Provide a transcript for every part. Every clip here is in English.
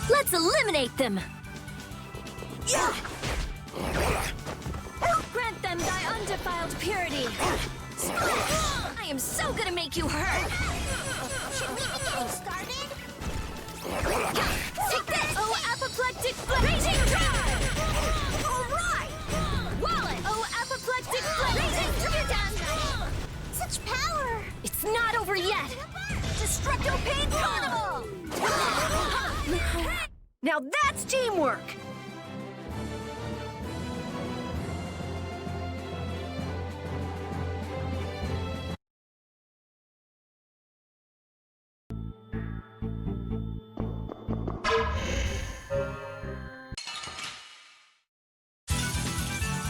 Let's eliminate them! Yeah! Grant them thy undefiled purity! I am so gonna make you hurt! Should we be getting started? Take this! Oh, apoplectic raging drive! Alright! Wallet! Oh, apoplectic raging drive! Such power! It's not over yet! Destructo Pain Carnival! Now that's teamwork!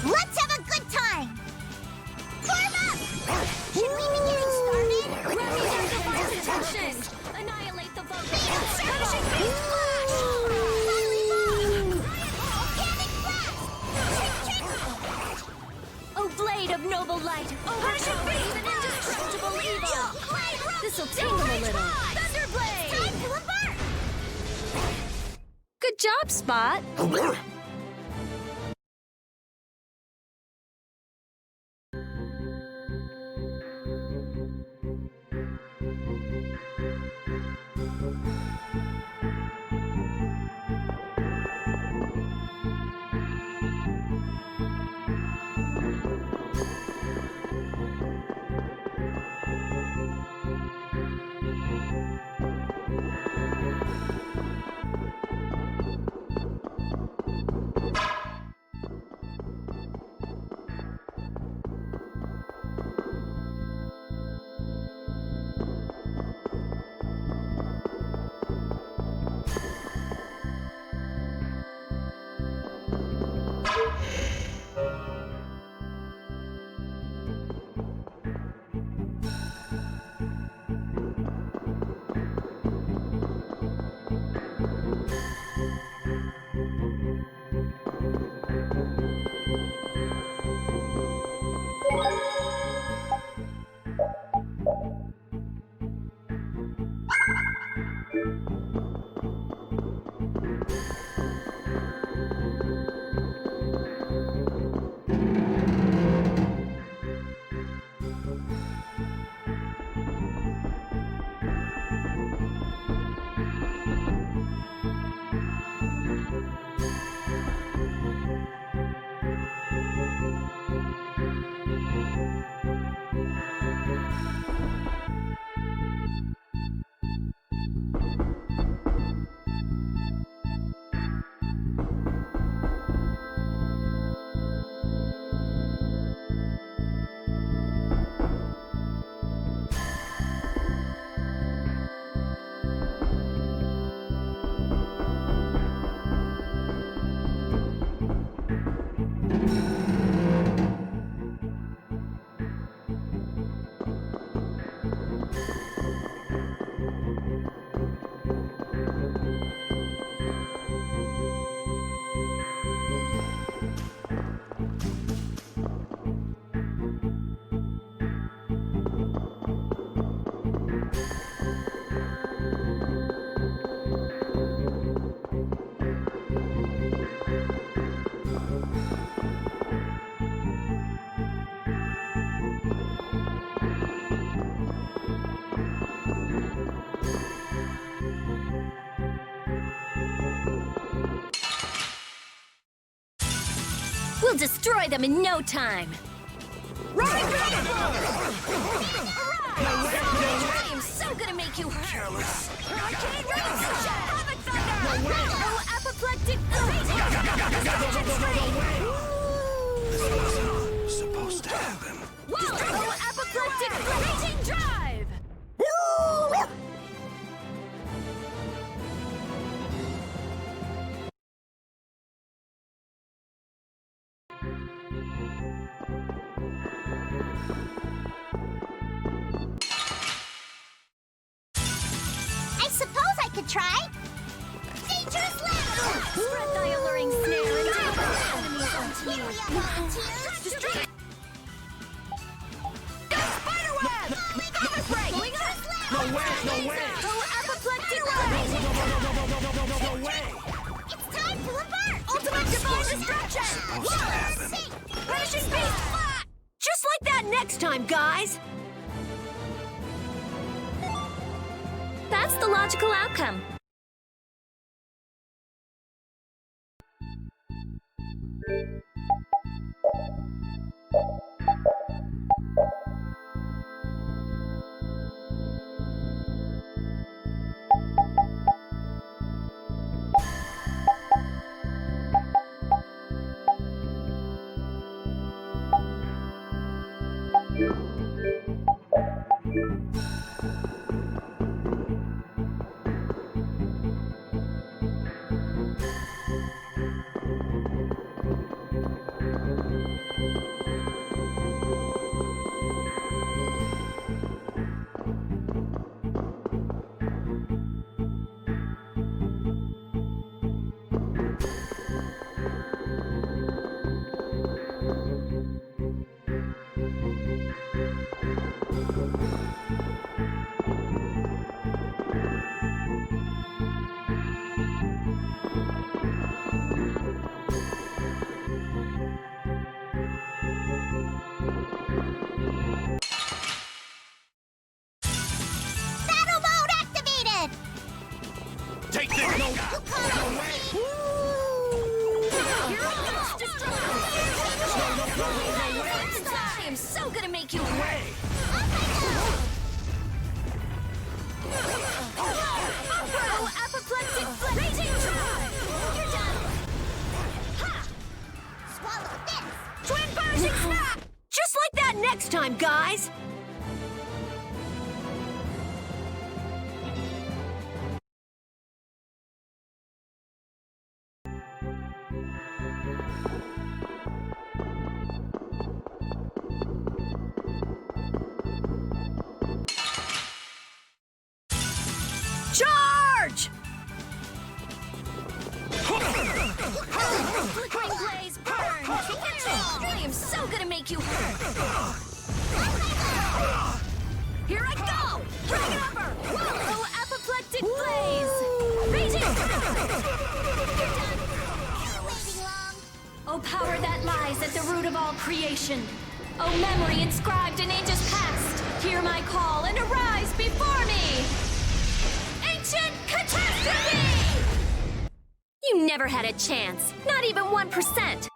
Let's have a good time! Form up! Should we be getting started? Release the fire's attention! Annihilate the vote! Finishing beast flash! Fiery ball! Volcanic blast! Kick! Oh, blade of noble light! Oh, finishing beast and indestructible evil! This'll tingle a little! Thunderblade! Time to embark! Good job, Spot! We'll destroy them in no time. I am so gonna make you hurt. Arcade Rain Havoc Thunder! Oh, apoplectic This wasn't supposed to happen. Whoa! Oh, apoplectic raging drive! I suppose I could try. Dangerous land! Spread thy alluring snare and take our enemies onto Here you. we are, volunteers. Destroy. Spiderweb! Cover break! Dangerous land! No way! No way! Oh, apoplectic No way! It's time to embark! Ultimate divine destruction! Supposed to happen. Finishing beast flat! Just like that next time, guys! That's the logical outcome. Battle mode activated! Take this! No way! I am so gonna make you hurt. Oh, apoplectic raging drive! You're done. Ha! Swallow this! Twin bursting snap! Just like that next time, guys! Charge! Flickering blaze burn! I am so gonna make you hurt! Here I go! Bring it over! Oh, apoplectic blaze! Raging! You're done! Not waiting long. Oh, power that lies at the root of all creation! Oh, memory inscribed in ages past! Hear my call and arise before me! Ancient catastrophe! You never had a chance, not even 1%!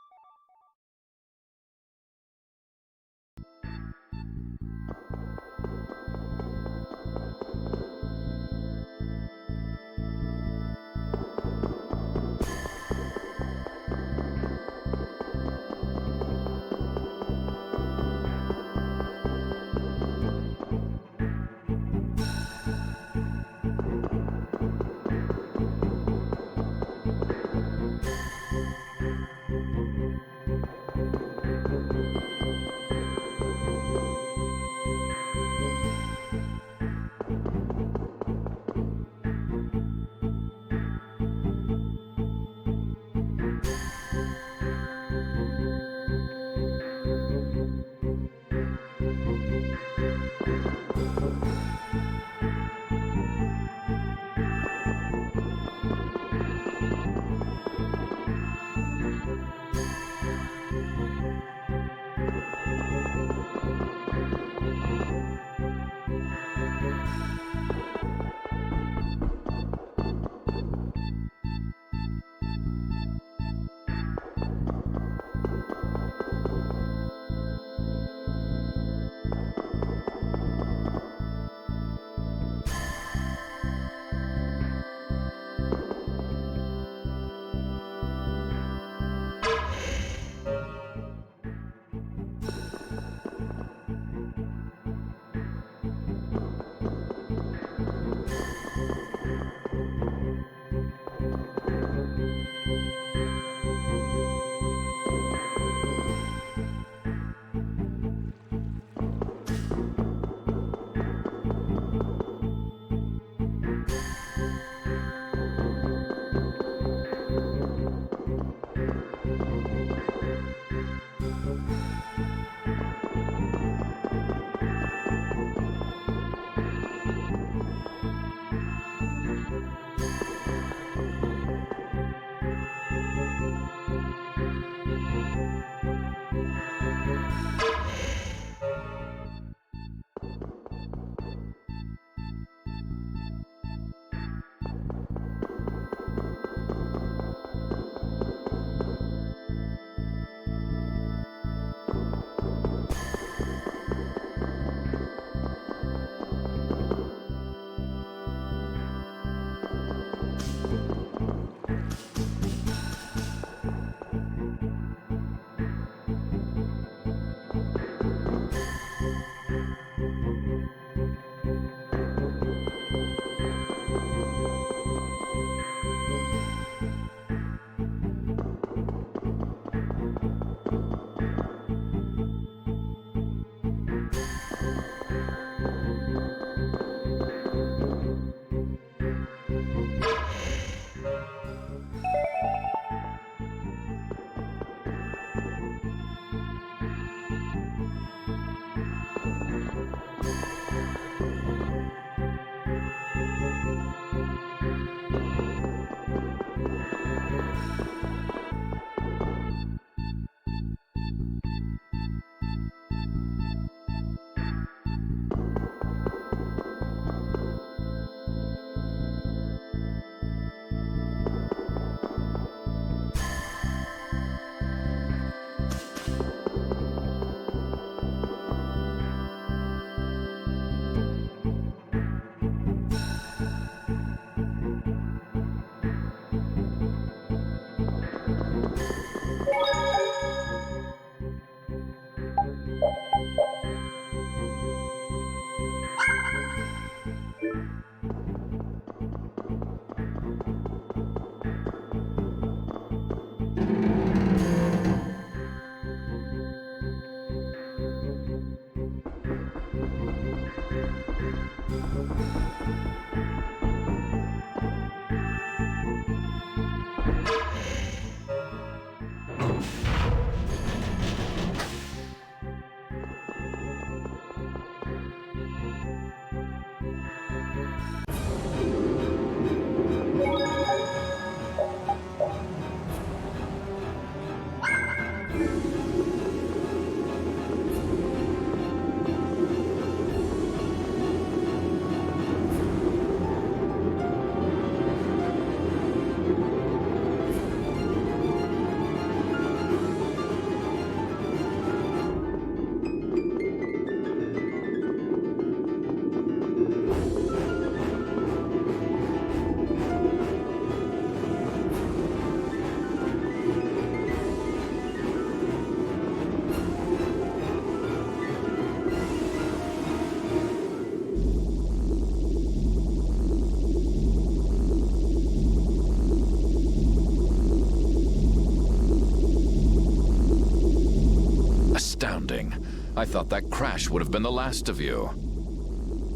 I thought that crash would have been the last of you.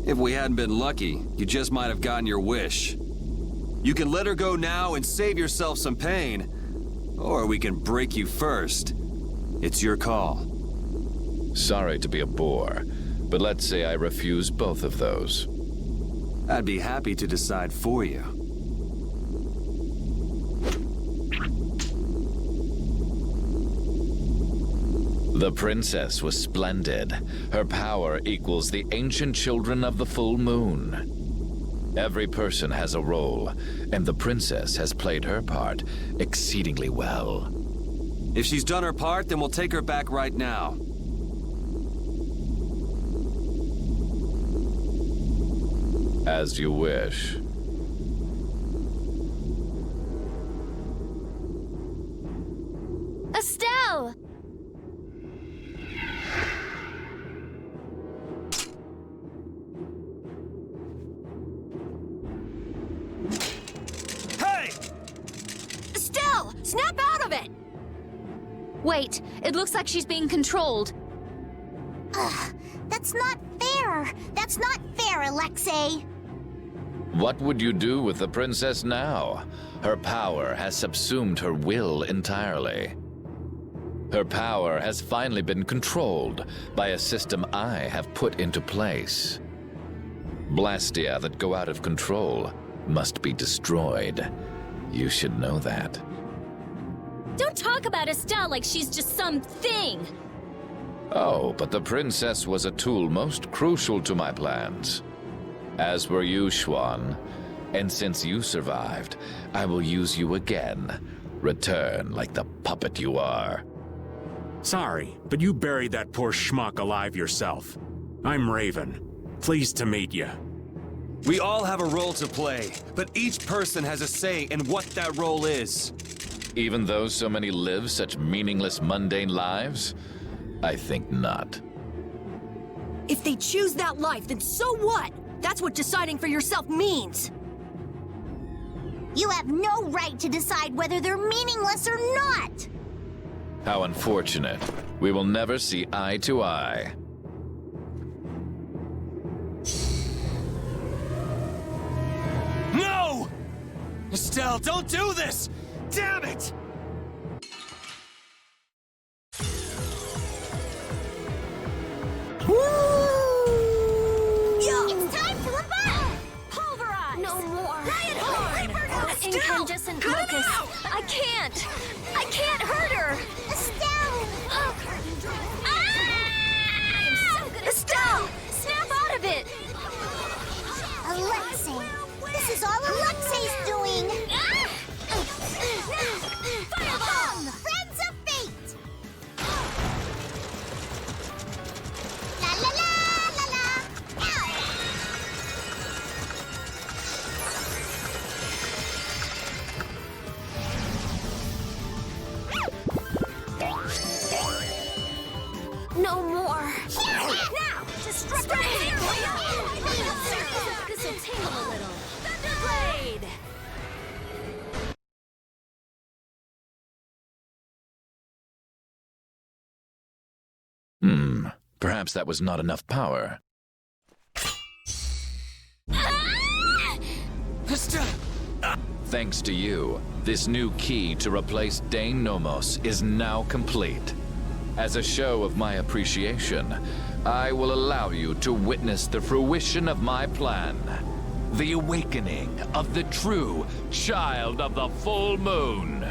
If we hadn't been lucky, you just might have gotten your wish. You can let her go now and save yourself some pain, or we can break you first. It's your call. Sorry to be a bore, but let's say I refuse both of those. I'd be happy to decide for you. The princess was splendid. Her power equals the ancient children of the full moon. Every person has a role, and the princess has played her part exceedingly well. If she's done her part, then we'll take her back right now. As you wish. Estelle! Hey! Estelle! Snap out of it! Wait, it looks like she's being controlled. Ugh, that's not fair. That's not fair, Alexei. What would you do with the princess now? Her power has subsumed her will entirely. Her power has finally been controlled by a system I have put into place. Blastia that go out of control must be destroyed. You should know that. Don't talk about Estelle like she's just some thing! Oh, but the princess was a tool most crucial to my plans. As were you, Schwan. And since you survived, I will use you again. Return like the puppet you are. Sorry, but you buried that poor schmuck alive yourself. I'm Raven. Pleased to meet you. We all have a role to play, but each person has a say in what that role is. Even though so many live such meaningless, mundane lives? I think not. If they choose that life, then so what? That's what deciding for yourself means. You have no right to decide whether they're meaningless or not! How unfortunate. We will never see eye to eye. No! Estelle, don't do this! Damn it! It's time for the battle! Pulverize! No more. Riot Horn! Incandescent locust! I can't hurt her! Estelle! Estelle! Snap out of it! Alexei! This is all Alexei's doing! Fireball! Friends of Fate! La la la la la! Ow! No more. Now! Destructive This will tingle a little. Thunderblade! Perhaps that was not enough power. Estelle! Thanks to you, this new key to replace Dane Nomos is now complete. As a show of my appreciation, I will allow you to witness the fruition of my plan. The awakening of the true child of the full moon.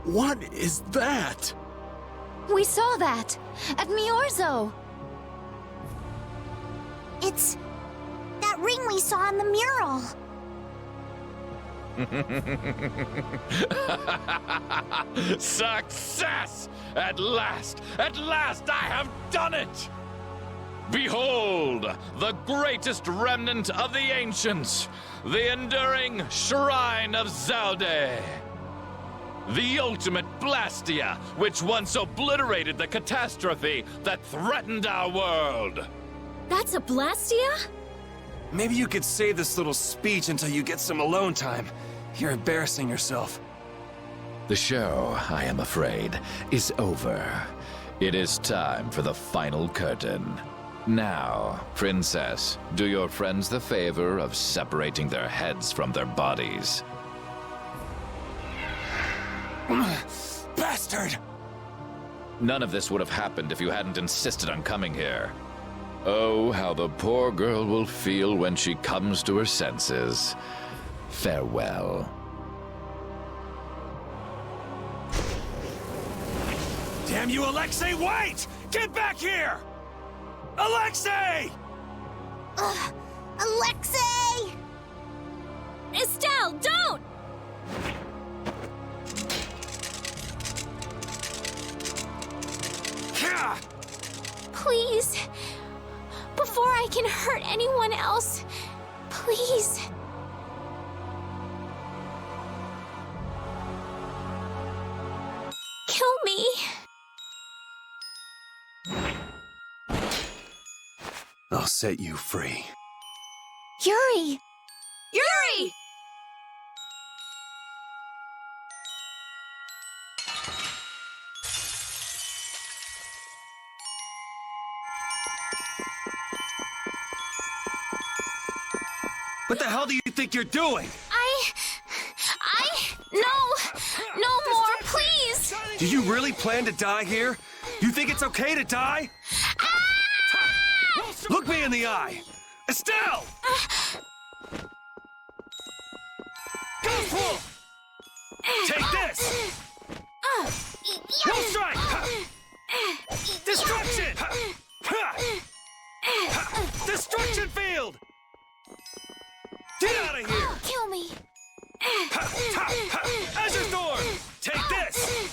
What is that? We saw that! At Miorzo! It's that ring we saw on the mural. Success! At last I have done it! Behold, the greatest remnant of the ancients, the enduring Shrine of Zalde. The ultimate Blastia, which once obliterated the catastrophe that threatened our world. That's a Blastia? Maybe you could save this little speech until you get some alone time. You're embarrassing yourself. The show, I am afraid, is over. It is time for the final curtain. Now, Princess, do your friends the favor of separating their heads from their bodies. Bastard! None of this would have happened if you hadn't insisted on coming here. Oh, how the poor girl will feel when she comes to her senses. Farewell. Damn you, Alexei, wait! Get back here! Alexei! Alexei! Estelle, don't! I can hurt anyone else, please. Kill me. I'll set you free. Yuri! Yuri! What the hell do you think you're doing? No more, please! Do you really plan to die here? You think it's okay to die? Look me in the eye! Estelle! Go full! Take this! No strike! Destruction! Destruction field! Get out of here! Kill me. Azure Storm! Take this!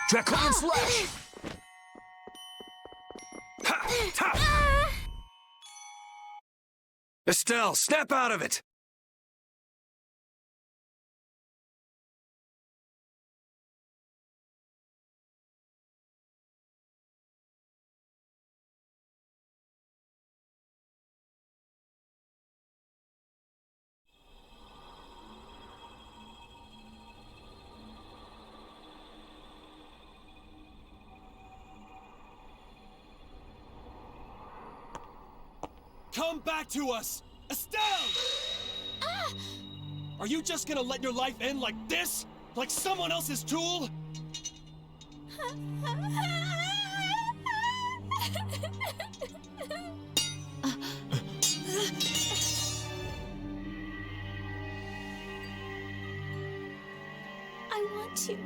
Draconian Slash! Estelle, snap out of it! Come back to us! Estelle! Are you just gonna let your life end like this? Like someone else's tool? I want to.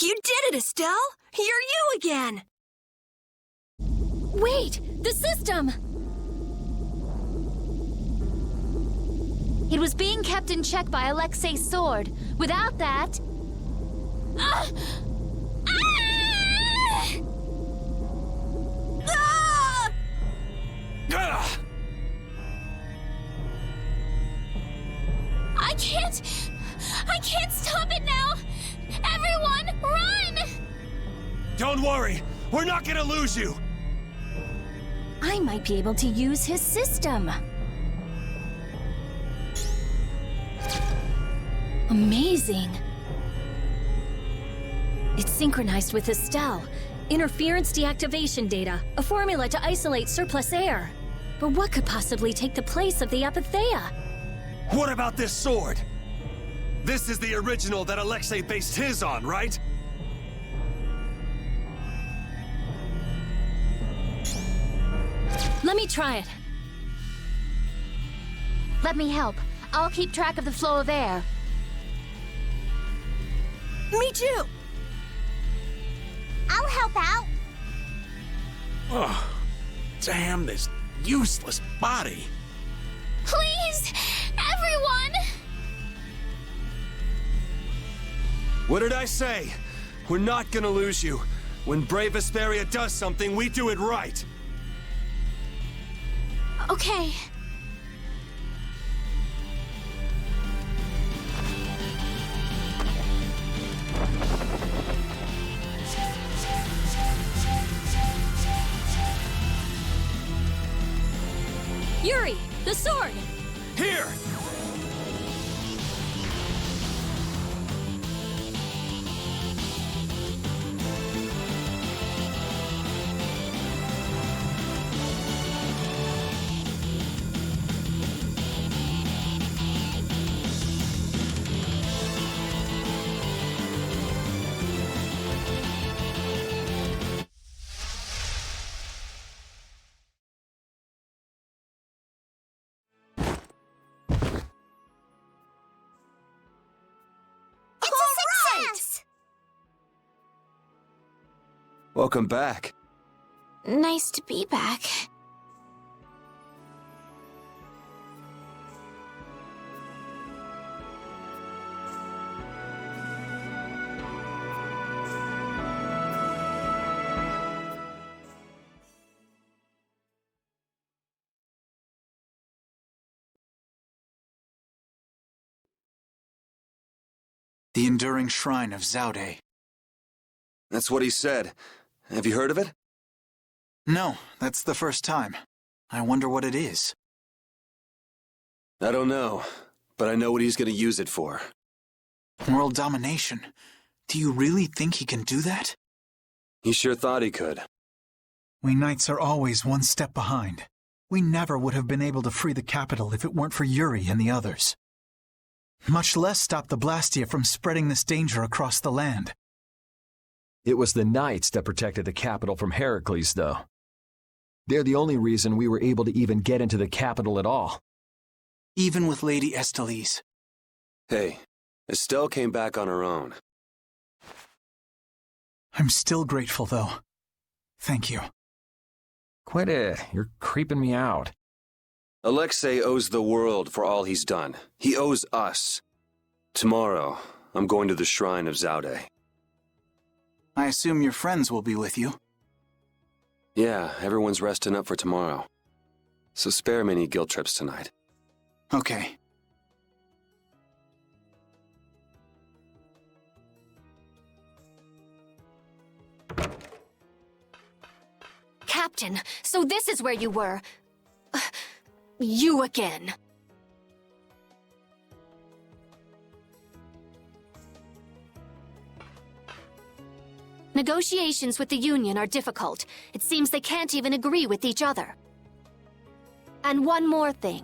You did it, Estelle! You're you again! Wait! The system! It was being kept in check by Alexei's sword. Without that... Ah! I can't stop it now! Everyone, run! Don't worry, we're not gonna lose you! I might be able to use his system. Amazing. It's synchronized with Estelle. Interference deactivation data, a formula to isolate surplus air. But what could possibly take the place of the Apatheia? What about this sword? This is the original that Alexei based his on, right? Let me try it. Let me help. I'll keep track of the flow of air. Me too! I'll help out. Oh, damn this useless body. Please! Everyone! What did I say? We're not gonna lose you. When brave Vesperia does something, we do it right. Okay. Yuri, the sword! Here! Welcome back. Nice to be back. The Enduring Shrine of Zaude. That's what he said. Have you heard of it? No, that's the first time. I wonder what it is. I don't know, but I know what he's gonna use it for. World domination. Do you really think he can do that? He sure thought he could. We Knights are always one step behind. We never would have been able to free the capital if it weren't for Yuri and the others. Much less stop the Blastia from spreading this danger across the land. It was the Knights that protected the capital from Heracles, though. They're the only reason we were able to even get into the capital at all. Even with Lady Estellise. Hey, Estelle came back on her own. I'm still grateful, though. Thank you. Quit it. You're creeping me out. Alexei owes the world for all he's done. He owes us. Tomorrow, I'm going to the Shrine of Zaude. I assume your friends will be with you. Yeah, everyone's resting up for tomorrow. So spare me any guilt trips tonight. Okay. Captain, so this is where you were. You again. Negotiations with the Union are difficult. It seems they can't even agree with each other. And one more thing.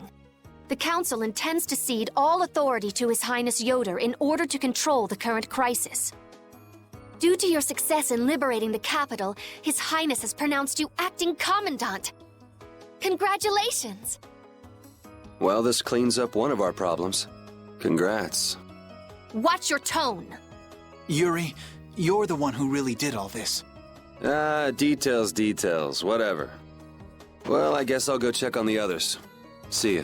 The Council intends to cede all authority to His Highness Yoder in order to control the current crisis. Due to your success in liberating the capital, His Highness has pronounced you acting commandant. Congratulations! Well, this cleans up one of our problems. Congrats. Watch your tone! Yuri, you're the one who really did all this. Details, whatever. Well, I guess I'll go check on the others. See ya.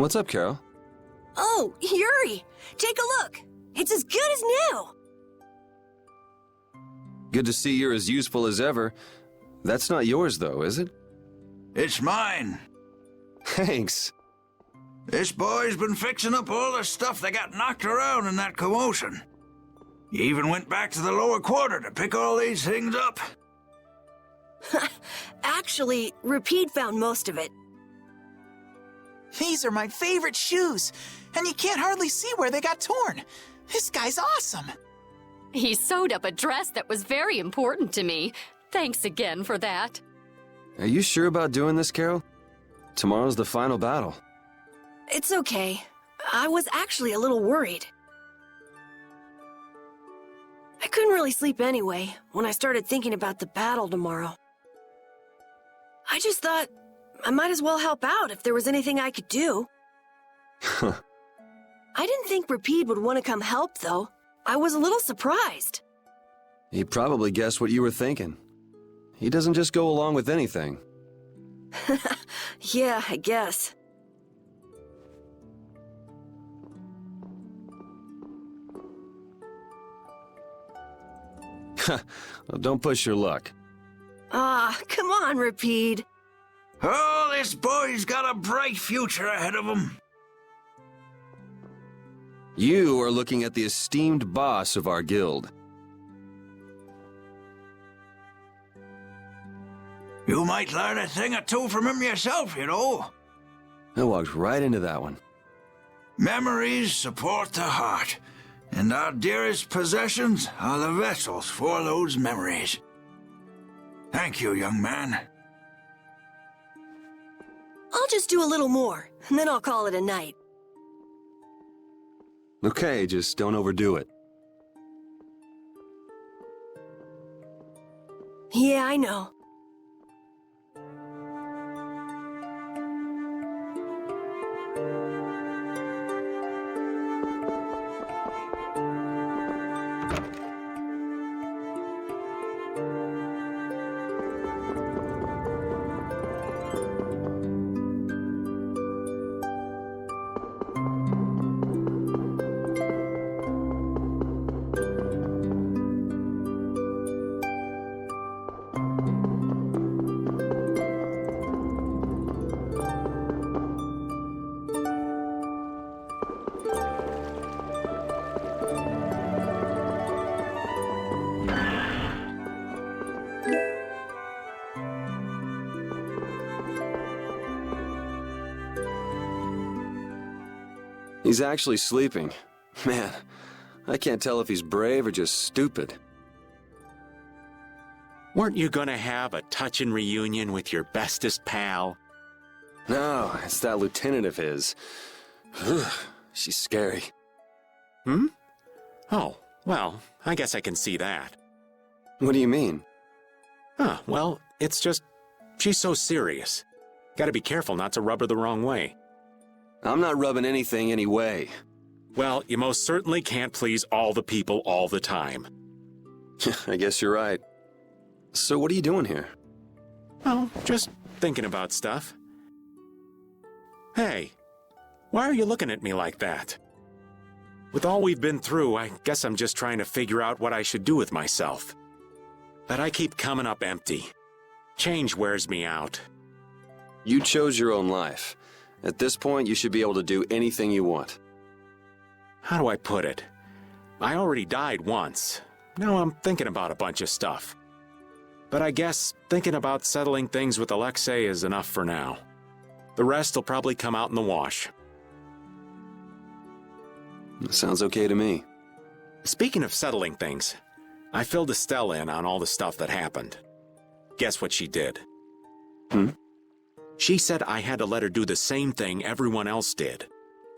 What's up, Carol? Oh, Yuri! Take a look! It's as good as new! Good to see you're as useful as ever. That's not yours, though, is it? It's mine. Thanks. This boy's been fixing up all the stuff that got knocked around in that commotion. He even went back to the lower quarter to pick all these things up. Actually, Rapide found most of it. These are my favorite shoes, and you can't hardly see where they got torn. This guy's awesome. He sewed up a dress that was very important to me. Thanks again for that. Are you sure about doing this, Carol? Tomorrow's the final battle. It's okay. I was actually a little worried. I couldn't really sleep anyway when I started thinking about the battle tomorrow. I just thought I might as well help out if there was anything I could do. I didn't think Rapide would want to come help, though. I was a little surprised. He probably guessed what you were thinking. He doesn't just go along with anything. Yeah, I guess. Well, don't push your luck. Ah, come on, Rapide. Oh, this boy's got a bright future ahead of him. You are looking at the esteemed boss of our guild. You might learn a thing or two from him yourself, you know. I walked right into that one. Memories support the heart, and our dearest possessions are the vessels for those memories. Thank you, young man. I'll just do a little more, and then I'll call it a night. Okay, just don't overdo it. Yeah, I know. He's actually sleeping. Man, I can't tell if he's brave or just stupid. Weren't you gonna have a touching reunion with your bestest pal? No, it's that lieutenant of his. She's scary. Hmm? Oh, well, I guess I can see that. What do you mean? Well, it's just, she's so serious. Gotta be careful not to rub her the wrong way. I'm not rubbing anything any way. Well, you most certainly can't please all the people all the time. I guess you're right. So what are you doing here? Oh, just thinking about stuff. Hey, why are you looking at me like that? With all we've been through, I guess I'm just trying to figure out what I should do with myself. But I keep coming up empty. Change wears me out. You chose your own life. At this point, you should be able to do anything you want. How do I put it? I already died once. Now I'm thinking about a bunch of stuff. But I guess thinking about settling things with Alexei is enough for now. The rest will probably come out in the wash. Sounds okay to me. Speaking of settling things, I filled Estelle in on all the stuff that happened. Guess what she did? She said I had to let her do the same thing everyone else did.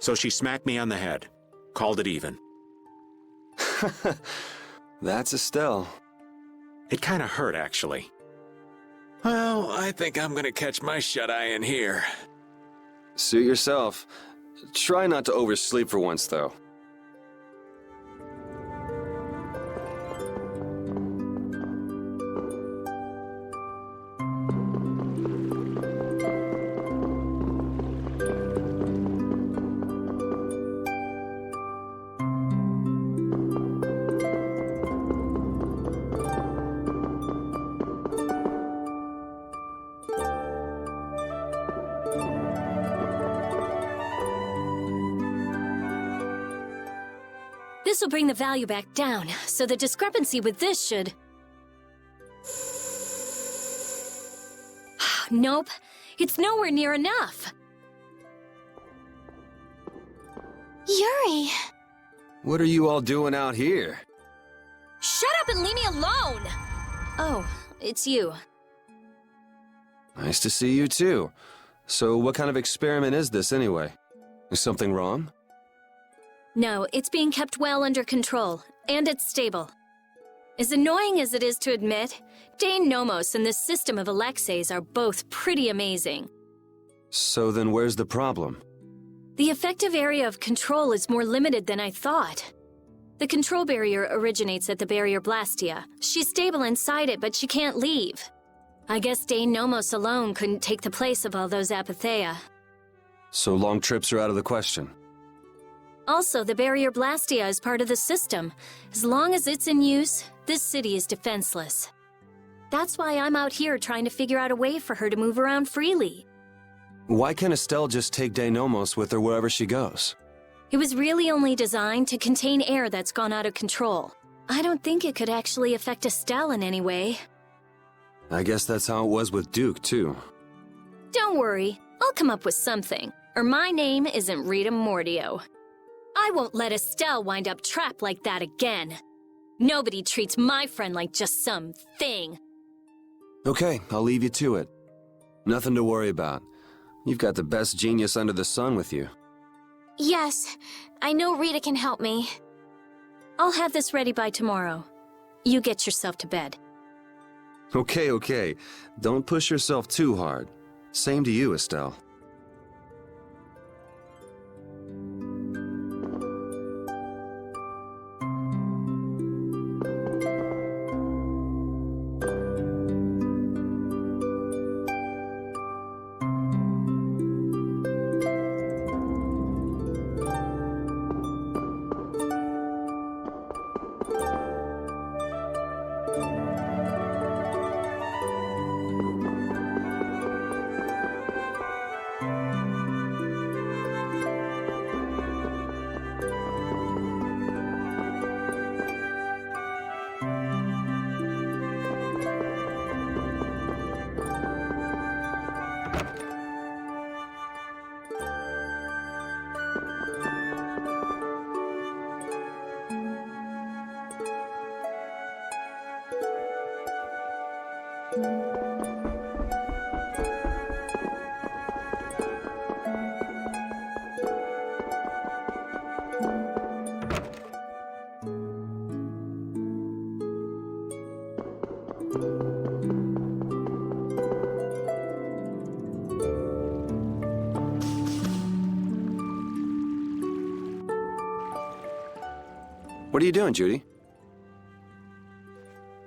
So she smacked me on the head. Called it even. That's Estelle. It kind of hurt, actually. Well, I think I'm gonna catch my shut-eye in here. Suit yourself. Try not to oversleep for once, though. This'll bring the value back down, so the discrepancy with this should... Nope, it's nowhere near enough. Yuri! What are you all doing out here? Shut up and leave me alone! Oh, it's you. Nice to see you too. So what kind of experiment is this anyway? Is something wrong? No, it's being kept well under control, and it's stable. As annoying as it is to admit, Dane Nomos and the system of Alexei's are both pretty amazing. So then where's the problem? The effective area of control is more limited than I thought. The control barrier originates at the barrier Blastia. She's stable inside it, but she can't leave. I guess Dane Nomos alone couldn't take the place of all those Apatheia. So long trips are out of the question. Also, the barrier Blastia is part of the system. As long as it's in use, this city is defenseless. That's why I'm out here trying to figure out a way for her to move around freely. Why can't Estelle just take Denomos with her wherever she goes? It was really only designed to contain air that's gone out of control. I don't think it could actually affect Estelle in any way. I guess that's how it was with Duke, too. Don't worry, I'll come up with something. Or my name isn't Rita Mordio. I won't let Estelle wind up trapped like that again. Nobody treats my friend like just some thing. Okay, I'll leave you to it. Nothing to worry about. You've got the best genius under the sun with you. Yes, I know Rita can help me. I'll have this ready by tomorrow. You get yourself to bed. Okay. Don't push yourself too hard. Same to you, Estelle. What are you doing, Judy?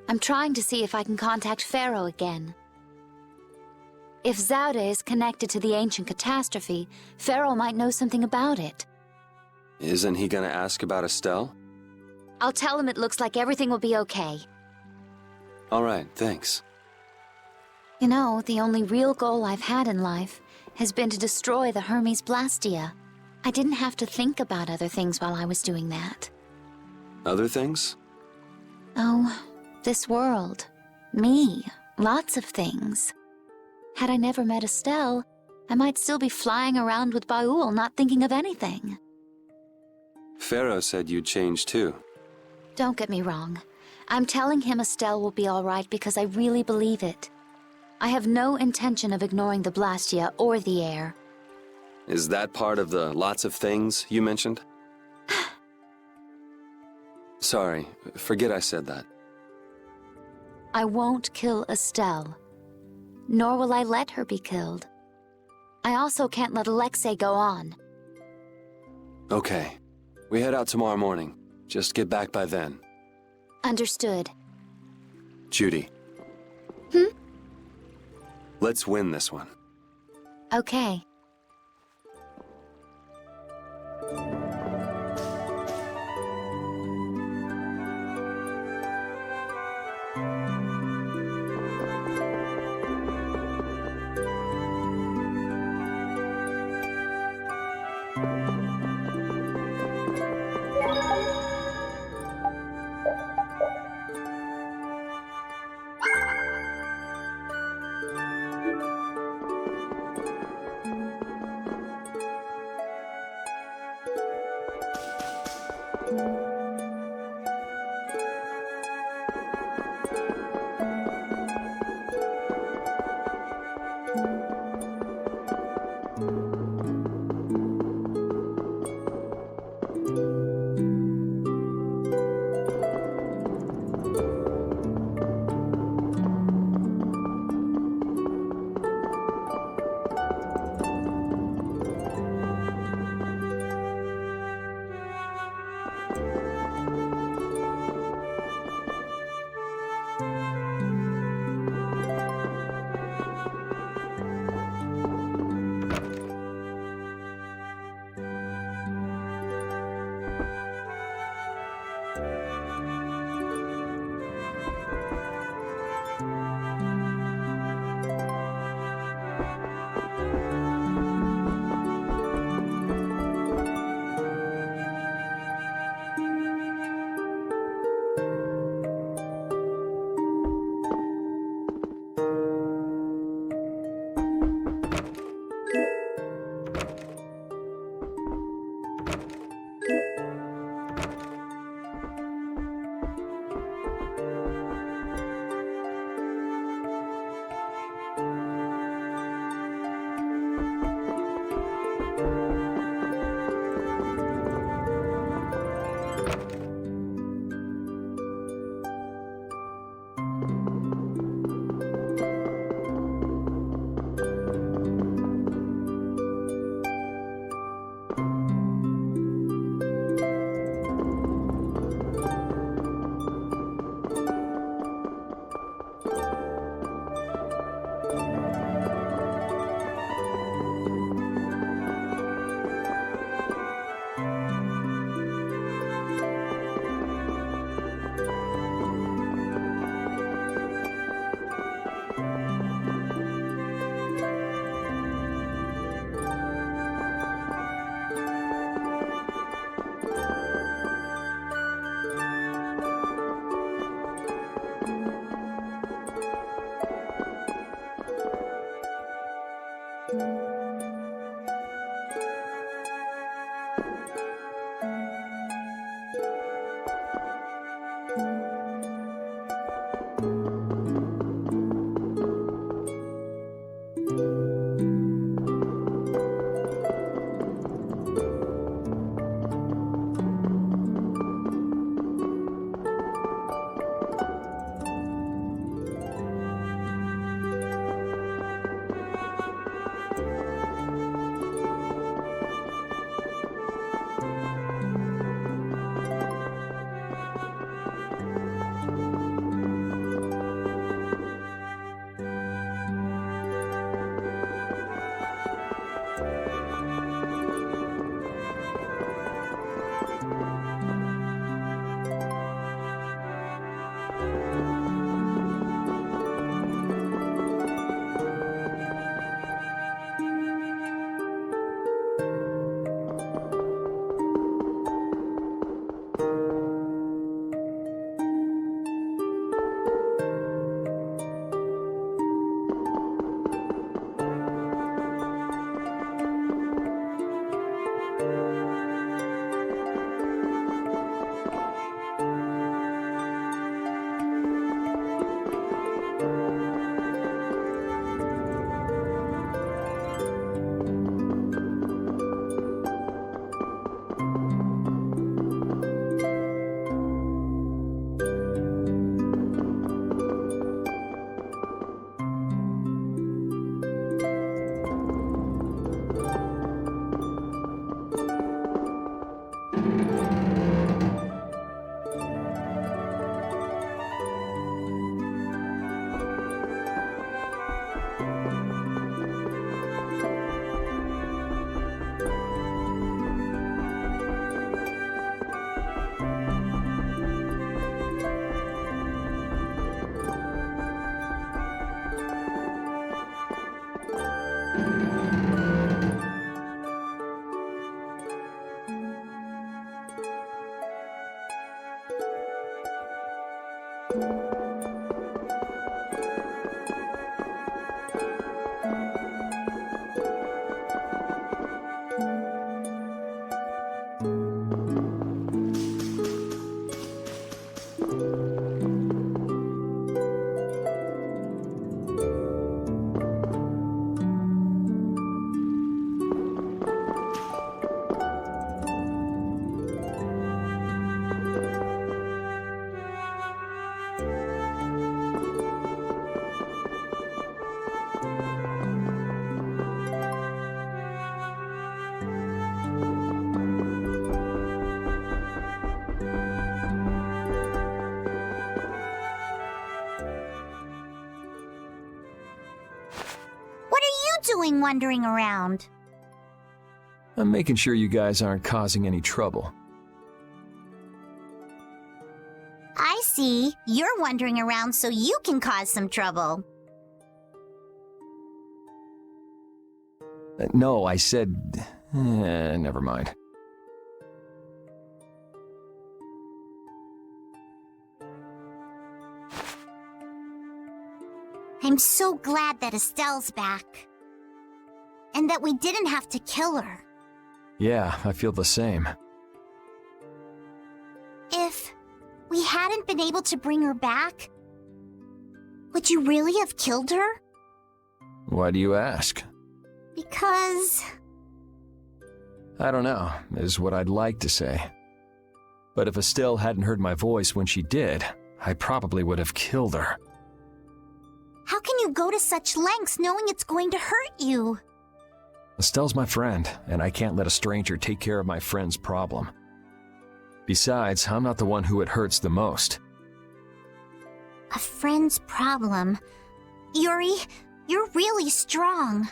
I'm trying to see if I can contact Pharaoh again. If Zauda is connected to the ancient catastrophe, Pharaoh might know something about it. Isn't he gonna ask about Estelle? I'll tell him it looks like everything will be okay. All right, thanks. You know, the only real goal I've had in life has been to destroy the Hermes Blastia. I didn't have to think about other things while I was doing that. Other things? Oh, this world. Me. Lots of things. Had I never met Estelle, I might still be flying around with Baul, not thinking of anything. Pharaoh said you'd change too. Don't get me wrong. I'm telling him Estelle will be all right because I really believe it. I have no intention of ignoring the Blastia or the air. Is that part of the lots of things you mentioned? Sorry, forget I said that. I won't kill Estelle. Nor will I let her be killed. I also can't let Alexei go on. Okay. We head out tomorrow morning. Just get back by then. Understood. Judy. Let's win this one. Okay. doing wandering around? I'm making sure you guys aren't causing any trouble. I see. You're wandering around so you can cause some trouble. No, I said... never mind. I'm so glad that Estelle's back. And that we didn't have to kill her. Yeah, I feel the same. If we hadn't been able to bring her back, would you really have killed her? Why do you ask? Because... I don't know, is what I'd like to say. But if Estelle hadn't heard my voice when she did, I probably would have killed her. How can you go to such lengths knowing it's going to hurt you? Estelle's my friend, and I can't let a stranger take care of my friend's problem. Besides, I'm not the one who it hurts the most. A friend's problem. Yuri, you're really strong.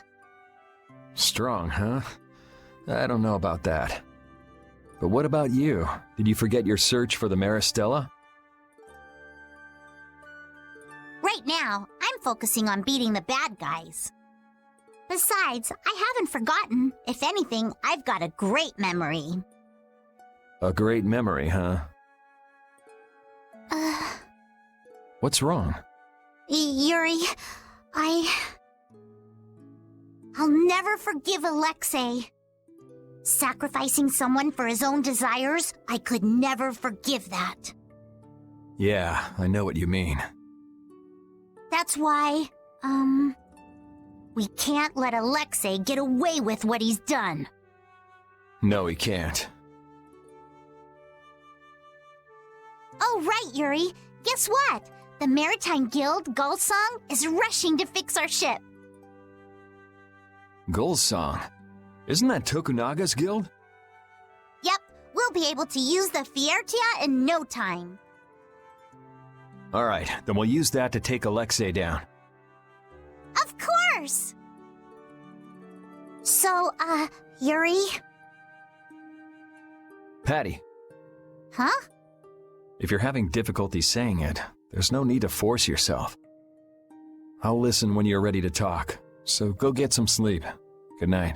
Strong, huh? I don't know about that. But what about you? Did you forget your search for the Maristella? Right now, I'm focusing on beating the bad guys. Besides, I haven't forgotten. If anything, I've got a great memory. A great memory, huh? What's wrong? Yuri, I'll never forgive Alexei. Sacrificing someone for his own desires, I could never forgive that. Yeah, I know what you mean. That's why, we can't let Alexei get away with what he's done. No, he can't. Oh, right, Yuri. Guess what? The Maritime Guild, Gulsong, is rushing to fix our ship. Gulsong? Isn't that Tokunaga's guild? Yep, we'll be able to use the Fiertia in no time. Alright, then we'll use that to take Alexei down. Of course! So, Yuri? Patty. Huh? If you're having difficulty saying it, there's no need to force yourself. I'll listen when you're ready to talk, so go get some sleep. Good night.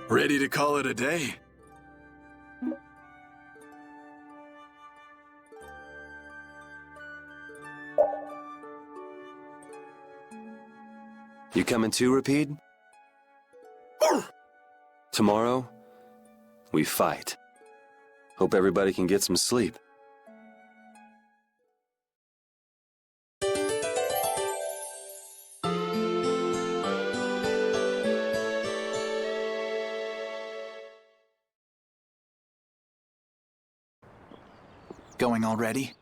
Ready to call it a day? You coming too, Rapide? Tomorrow, we fight. Hope everybody can get some sleep. Going already?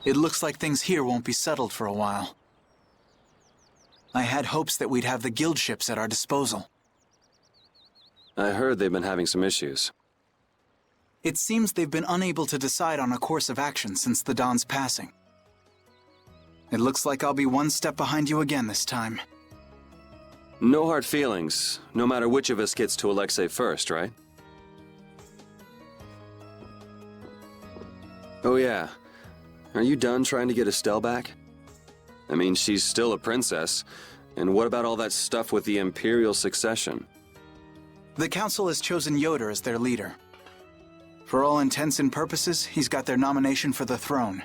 It looks like things here won't be settled for a while. I had hopes that we'd have the guild ships at our disposal. I heard they've been having some issues. It seems they've been unable to decide on a course of action since the Don's passing. It looks like I'll be one step behind you again this time. No hard feelings, no matter which of us gets to Alexei first, right? Oh yeah. Are you done trying to get Estelle back? I mean, she's still a princess. And what about all that stuff with the imperial succession? The council has chosen Yoder as their leader. For all intents and purposes, he's got their nomination for the throne.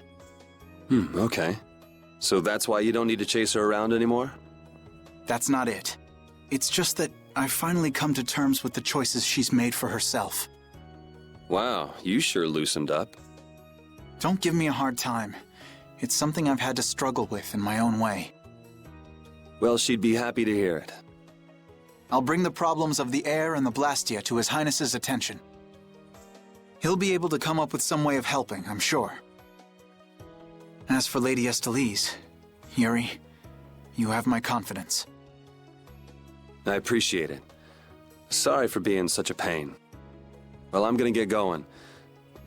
Okay. So that's why you don't need to chase her around anymore? That's not it. It's just that I've finally come to terms with the choices she's made for herself. Wow, you sure loosened up. Don't give me a hard time. It's something I've had to struggle with in my own way. Well, she'd be happy to hear it. I'll bring the problems of the air and the Blastia to His Highness's attention. He'll be able to come up with some way of helping, I'm sure. As for Lady Estellise, Yuri, you have my confidence. I appreciate it. Sorry for being such a pain. Well, I'm gonna get going.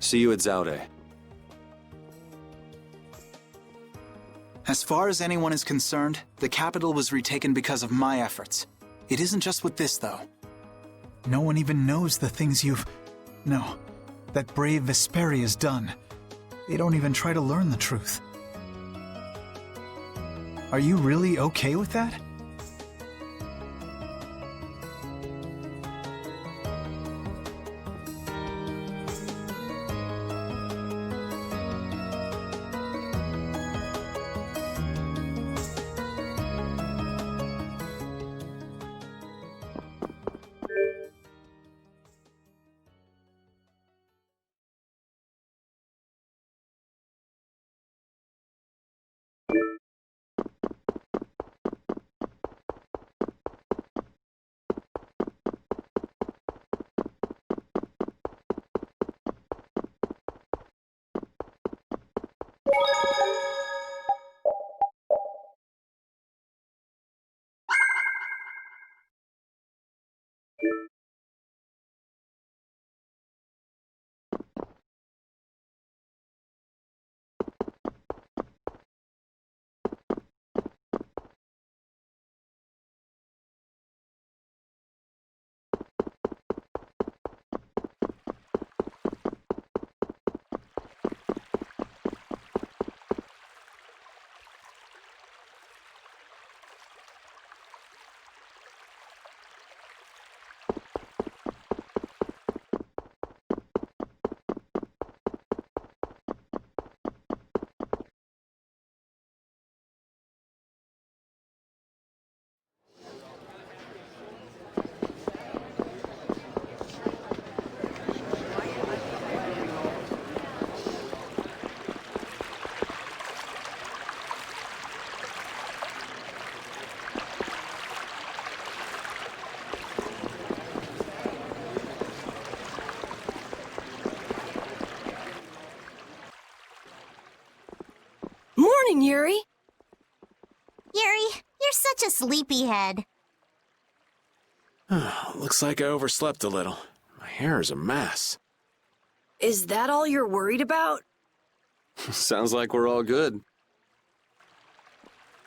See you at Zaude. As far as anyone is concerned, the capital was retaken because of my efforts. It isn't just with this, though. No one even knows the things that brave Vesperia has done. They don't even try to learn the truth. Are you really okay with that? Morning, Yuri. Yuri, you're such a sleepyhead. Looks like I overslept a little. My hair is a mess. Is that all you're worried about? Sounds like we're all good.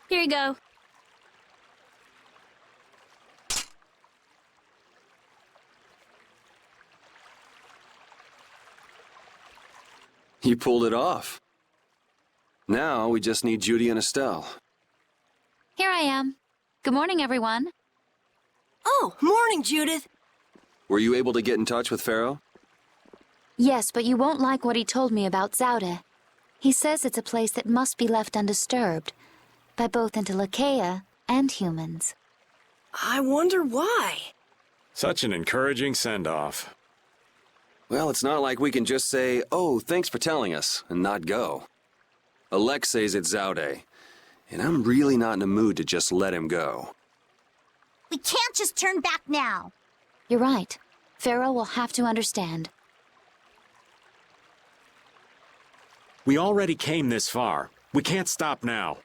Here you go. You pulled it off. Now we just need Judy and Estelle. Here I am. Good morning, everyone. Oh, morning, Judith. Were you able to get in touch with Pharaoh? Yes, but you won't like what he told me about Zaude. He says it's a place that must be left undisturbed by both Intellikeia and humans. I wonder why. Such an encouraging send-off. Well, it's not like we can just say, "Oh, thanks for telling us," and not go. Alexei's at Zaude, and I'm really not in a mood to just let him go. We can't just turn back now. You're right. Pharaoh will have to understand. We already came this far. We can't stop now.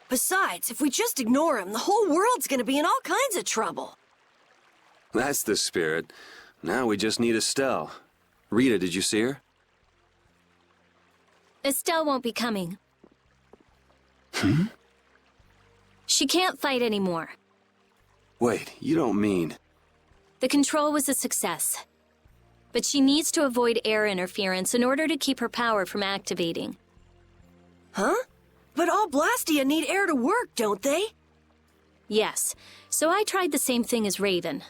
Besides, if we just ignore him, the whole world's gonna be in all kinds of trouble. That's the spirit. Now we just need Estelle. Rita, did you see her? Estelle won't be coming. She can't fight anymore. Wait, you don't mean... The control was a success. But she needs to avoid air interference in order to keep her power from activating. Huh? But all Blastia need air to work, don't they? Yes, so I tried the same thing as Raven.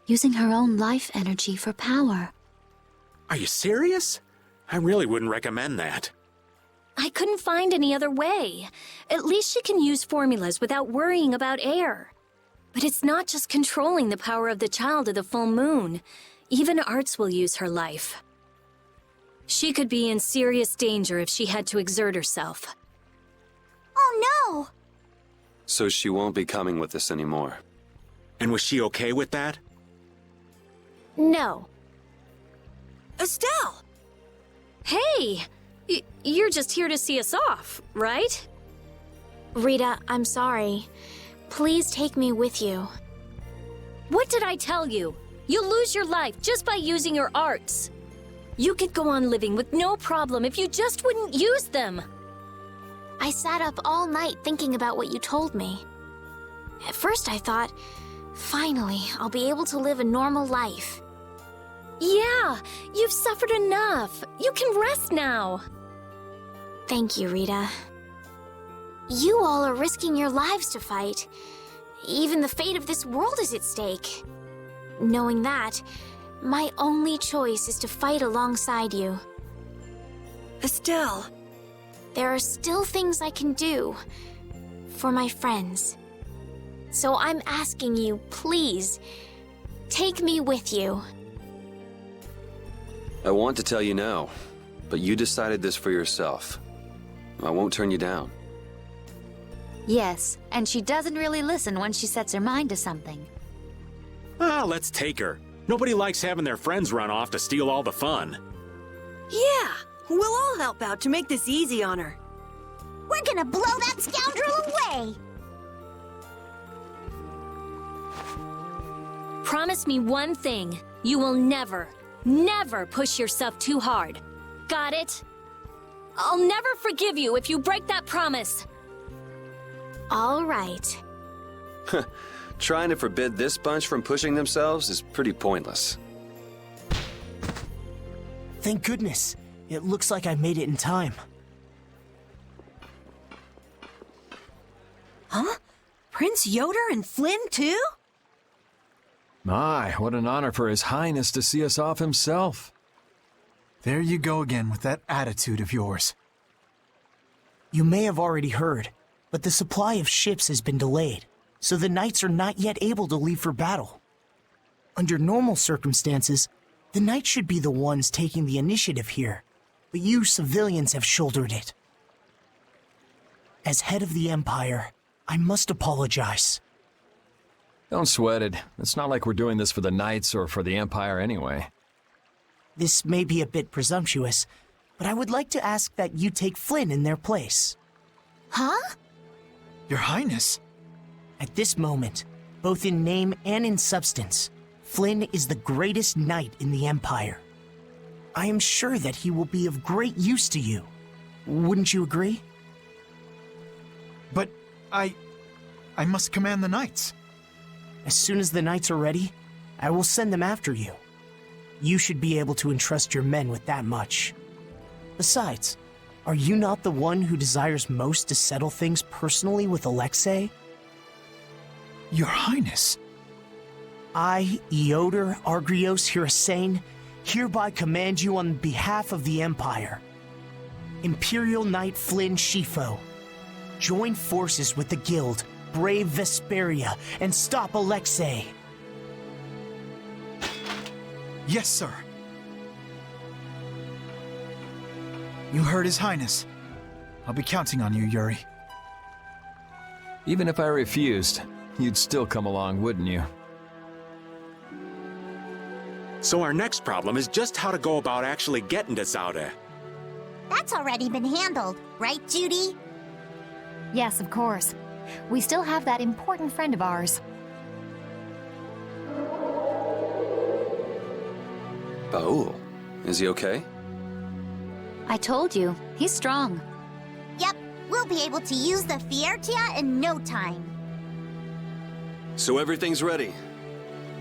Using her own life energy for power. Are you serious? I really wouldn't recommend that. I couldn't find any other way. At least she can use formulas without worrying about air. But it's not just controlling the power of the child of the full moon. Even Arts will use her life. She could be in serious danger if she had to exert herself. Oh no! So she won't be coming with us anymore. And was she okay with that? No. Estelle! Hey! You're just here to see us off, right? Rita, I'm sorry. Please take me with you. What did I tell you? You'll lose your life just by using your arts. You could go on living with no problem if you just wouldn't use them. I sat up all night thinking about what you told me. At first I thought, finally, I'll be able to live a normal life. Yeah, you've suffered enough. You can rest now. Thank you, Rita. You all are risking your lives to fight. Even the fate of this world is at stake. Knowing that, my only choice is to fight alongside you. Estelle. There are still things I can do for my friends. So I'm asking you, please, take me with you. I want to tell you now, but you decided this for yourself. I won't turn you down. Yes, and she doesn't really listen when she sets her mind to something. Ah, let's take her. Nobody likes having their friends run off to steal all the fun. Yeah, we'll all help out to make this easy on her. We're gonna blow that scoundrel away! Promise me one thing. You will never, never push yourself too hard. Got it? I'll never forgive you if you break that promise. All right. Trying to forbid this bunch from pushing themselves is pretty pointless. Thank goodness. It looks like I made it in time. Huh? Prince Yoder and Flynn, too? My, what an honor for His Highness to see us off himself. There you go again with that attitude of yours. You may have already heard, but the supply of ships has been delayed, so the knights are not yet able to leave for battle. Under normal circumstances, the knights should be the ones taking the initiative here, but you civilians have shouldered it. As head of the Empire, I must apologize. Don't sweat it. It's not like we're doing this for the Knights or for the Empire anyway. This may be a bit presumptuous, but I would like to ask that you take Flynn in their place. Huh? Your Highness? At this moment, both in name and in substance, Flynn is the greatest knight in the Empire. I am sure that he will be of great use to you. Wouldn't you agree? But I must command the knights. As soon as the knights are ready, I will send them after you. You should be able to entrust your men with that much. Besides, are you not the one who desires most to settle things personally with Alexei? Your Highness. I, Eoder Argrios Hirasane, hereby command you on behalf of the Empire. Imperial Knight Flynn Shifo, join forces with the Guild, brave Vesperia, and stop Alexei. Yes, sir. You heard His Highness. I'll be counting on you, Yuri. Even if I refused, you'd still come along, wouldn't you? So our next problem is just how to go about actually getting to Zaude. That's already been handled, right, Judy? Yes, of course. We still have that important friend of ours. Baul, is he okay? I told you, he's strong. Yep, we'll be able to use the Fiertia in no time. So everything's ready.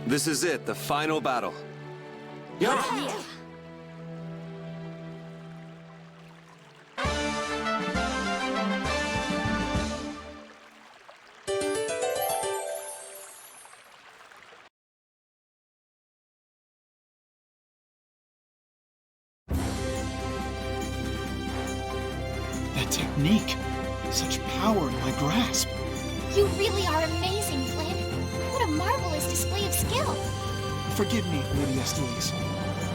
This is it, the final battle. Yeah. That technique. Such power in my grasp. You really are amazing, Flynn. What a marvelous display of skill. Forgive me, Lady Estelise,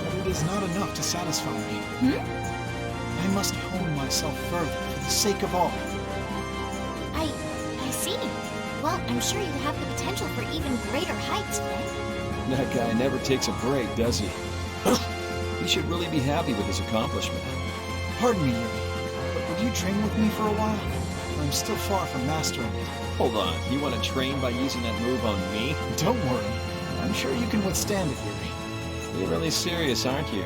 but it is not enough to satisfy me. I must hone myself further for the sake of all. I see. Well, I'm sure you have the potential for even greater heights, Flynn. That guy never takes a break, does he? He should really be happy with his accomplishment. Pardon me, Yuri, but would you train with me for a while? I'm still far from mastering it. Hold on, you want to train by using that move on me? Don't worry. I'm sure you can withstand it, Yuri. You're really serious, aren't you?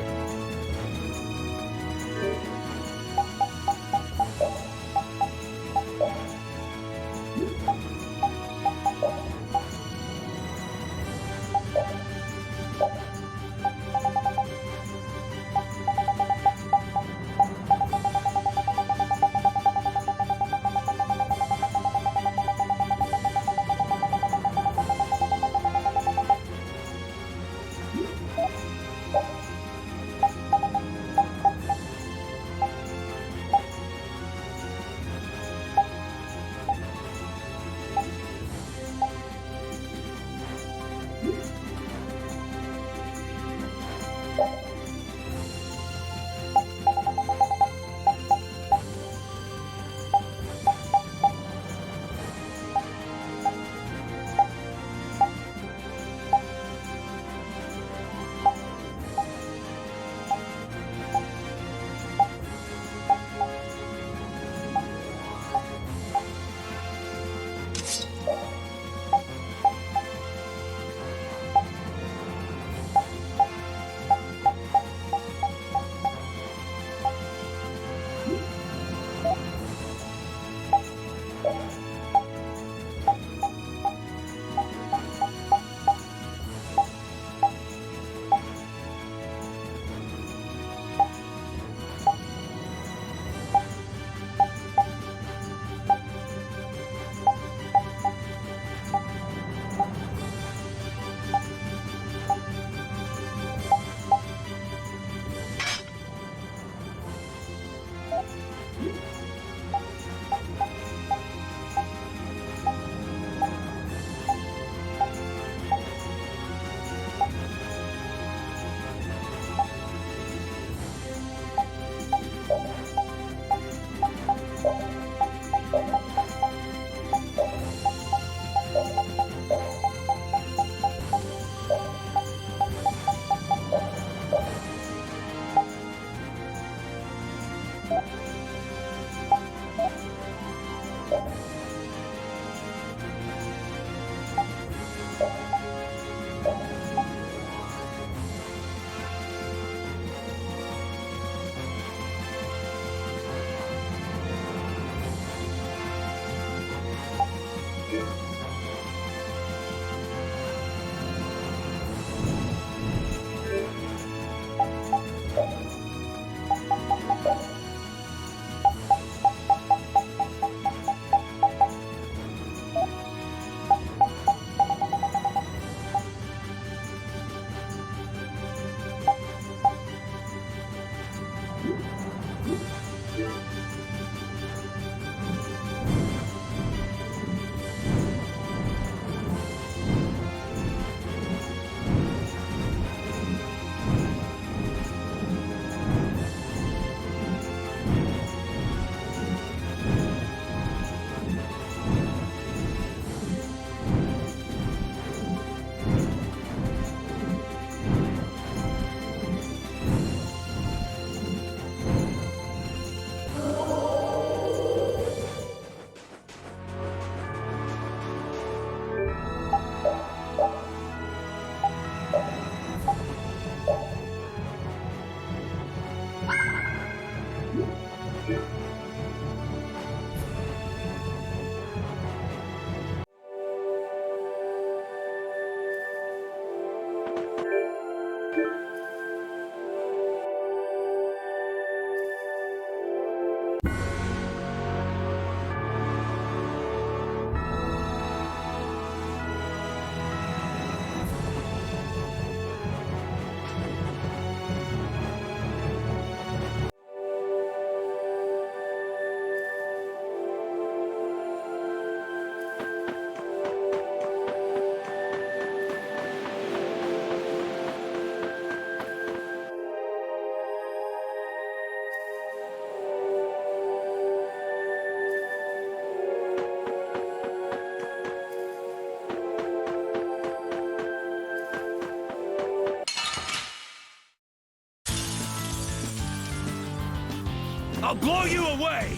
I'll blow you away!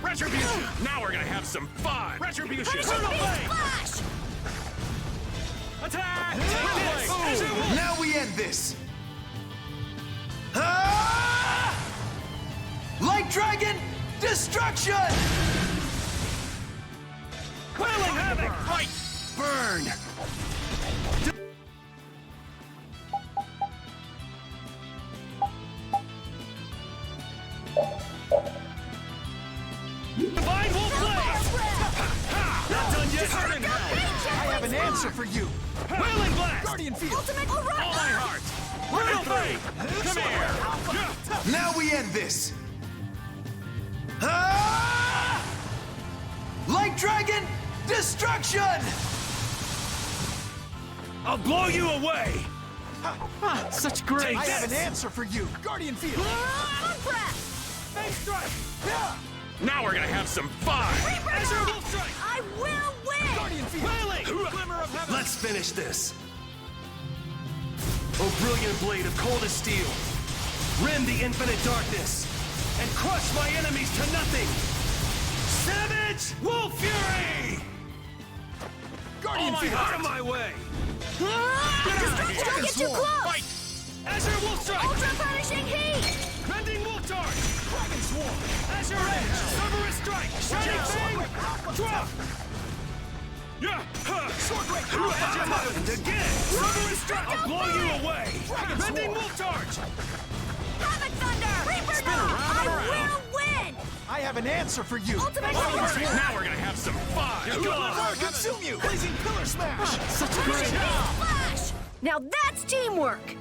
Retribution! Now we're gonna have some fun! Retribution! Splash! Attack! Now we end this! Ah! Light Dragon Destruction! Quelling Havoc! Fight! Burn! Divine Wolf Blade! Not done yet! I have an answer for you! Wailing Blast! Guardian Field! Ultimate All my heart! Brutal Blade! Come here! Now we end this! Ah! Light Dragon Destruction! I'll blow you away! Such great! I have an answer for you! Guardian Field! Face Strike! Now we're gonna have some fun! Azure Wolf Strike! I will win! Guardian Field! Wailing! Glimmer of Heaven! Let's finish this! Oh, brilliant blade of coldest steel! Rend the infinite darkness! And crush my enemies to nothing! Savage Wolf Fury! Guardian All my Field! heart! Out of my way! Don't get too close! Fight! Azure Wolf Strike! Ultra punishing heat! Bending Wolf Charge! Dragon Swarm! Azure Edge! Cerberus Strike! Shining Fang! Drop! Yeah! Sword Break! And again! Cerberus Strike! I'll blow you away! Bending Wolf Charge! Havoc Thunder! Reaper Dome! I will win! I have an answer for you! Ultimate Now we're gonna have some fun! Fire consume you! Blazing Pillar Smash! Such a great Splash! Now that's teamwork!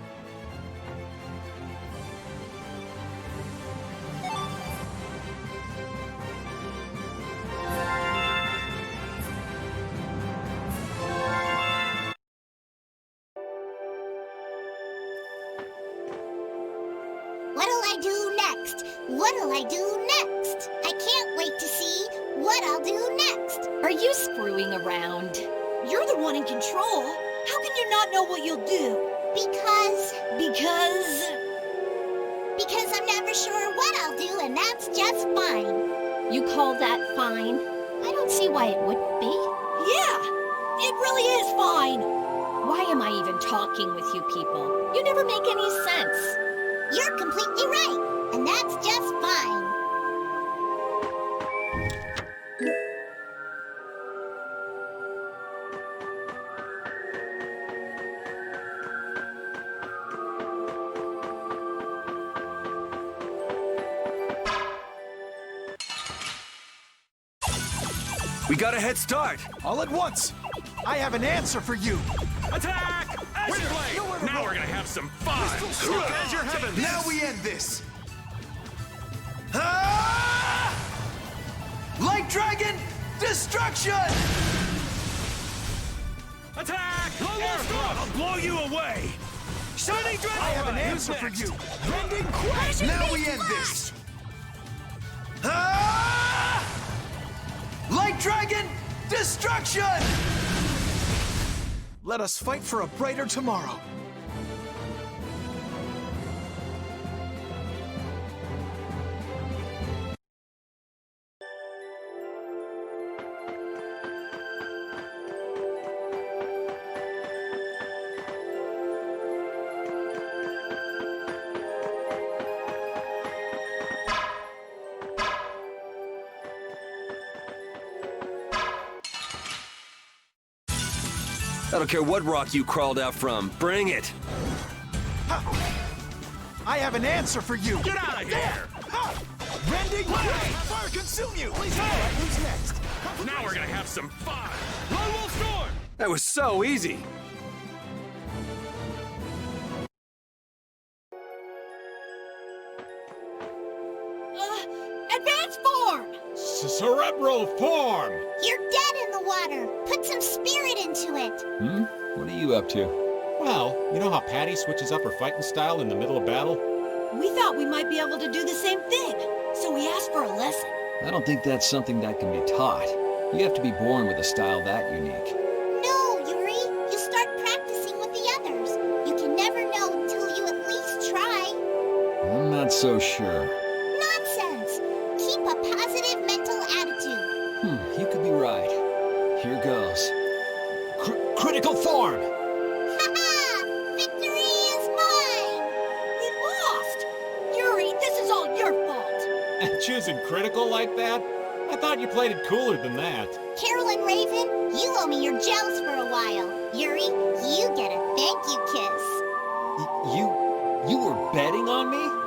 What'll I do next? What'll I do next? I can't wait to see what I'll do next. Are you screwing around? You're the one in control. How can you not know what you'll do? Because Because I'm never sure what I'll do, and that's just fine. You call that fine? I don't see why it wouldn't be. Yeah, it really is fine. Why am I even talking with you people? You never make any sense. You're completely right, and that's just fine. We got a head start! All at once! I have an answer for you! Attack! Azure Blade! Now we're gonna have some fun! Azure Heaven! Now we end this! Ah! Light Dragon Destruction! Attack! Air Storm! I'll blow you away! Shining Dragon! I have an answer for you! Rending Quake! Now we end this! Ah! Light Dragon Destruction! Let us fight for a brighter tomorrow. I don't care what rock you crawled out from. Bring it! I have an answer for you! Get out of here! Rending Quake! Fire consume you! Please who's next? Now we're gonna have some fun! Lone Wolf Storm! That was so easy! Advance form! Cerebral form! You're dead in the water. Put some spirit into it. What are you up to? Well, you know how Patty switches up her fighting style in the middle of battle? We thought we might be able to do the same thing, so we asked for a lesson. I don't think that's something that can be taught. You have to be born with a style that unique. No, Yuri. You start practicing with the others. You can never know until you at least try. I'm not so sure. Nonsense! goes. Critical form! Victory is mine! We lost! Yuri, this is all your fault! Choosing critical like that? I thought you played it cooler than that. Carolyn Raven, you owe me your gels for a while. Yuri, you get a thank you kiss. You were betting on me?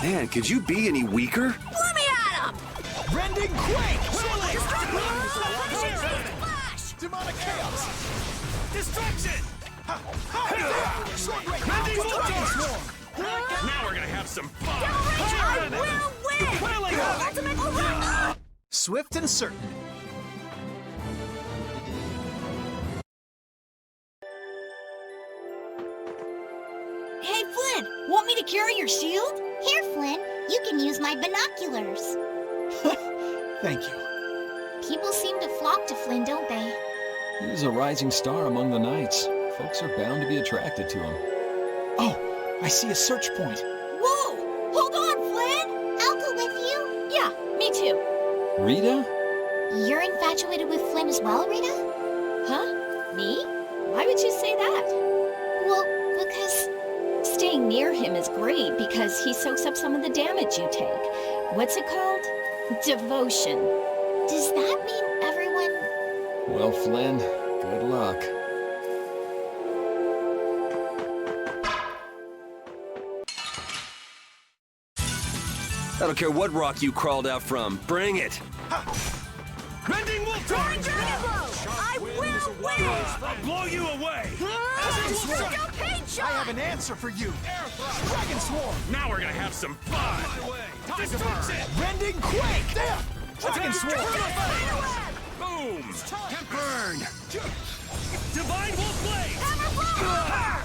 Man, could you be any weaker? Let me at him! Rending quake! Demonic chaos! Distraction! Rending voltage! Now we're gonna have some fun! I will win! Ultimate Swift and certain. Hey, Flynn, want me to carry your shield? Here, Flynn, you can use my binoculars. Thank you. People seem to flock to Flynn, don't they? He's a rising star among the knights. Folks are bound to be attracted to him. Oh, I see a search point. Whoa! Hold on, Flynn! I'll go with you. Yeah, me too. Rita? You're infatuated with Flynn as well, Rita? Huh? Me? Why would you say that? Well, because staying near him is great because he soaks up some of the damage you take. What's it called? Devotion. Does that mean everyone... Well, Flynn, good luck. I don't care what rock you crawled out from. Bring it! Rending will Dragon blow! I will win! I'll blow you away! I have an answer for you. Dragon Swarm. Now we're gonna have some fun! Distraction! Rending quake. There. Dragon Swarm. Boom! Can burn! Divine Wolf Blade!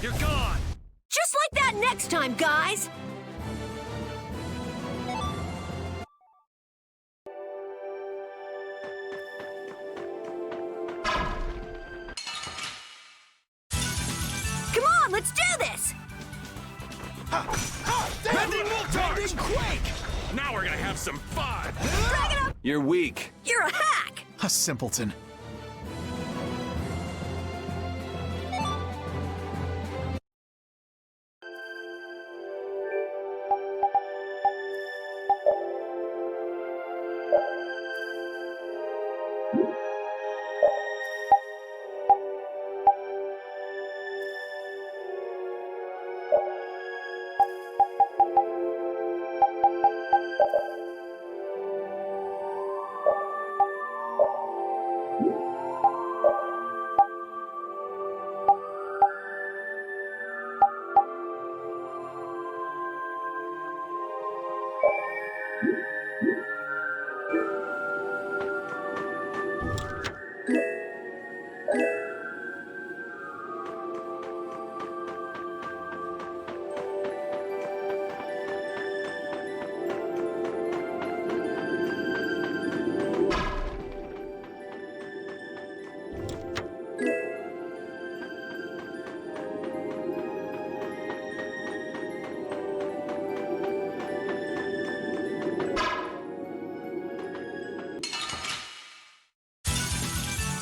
You're gone! Just like that next time, guys! Come on, let's do this! Rending Wolf Charge! Rending quake. Now we're gonna have some fun! You're weak. You're a hack! A simpleton.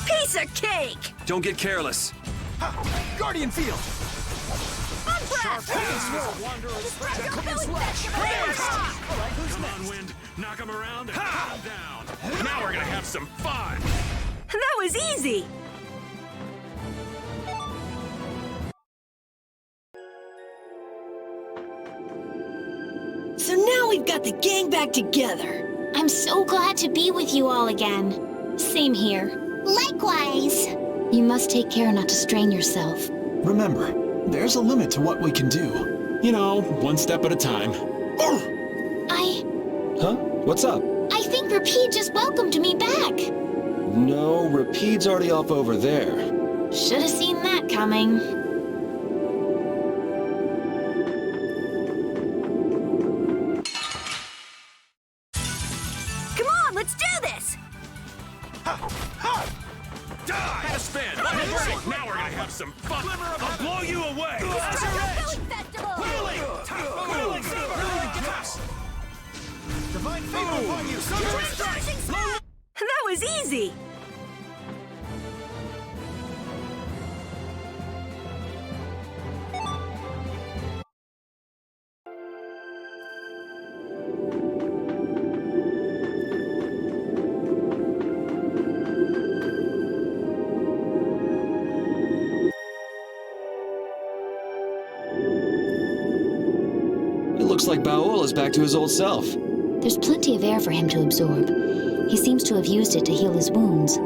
Piece of cake! Don't get careless. Guardian Field. Come on, Wind. Knock him around and put him down. Now we're gonna have some fun! That was easy! So now we've got the gang back together. I'm so glad to be with you all again. Same here. Likewise. You must take care not to strain yourself. Remember, there's a limit to what we can do. You know, one step at a time. Huh? What's up? I think Rapide just welcomed me back. No, Rapide's already off over there. Should have seen that coming. break! Now we're gonna have some fun! I'll blow you away! Wheeling! Divine favor upon you! That was easy! Looks like Baul is back to his old self. There's plenty of air for him to absorb. He seems to have used it to heal his wounds.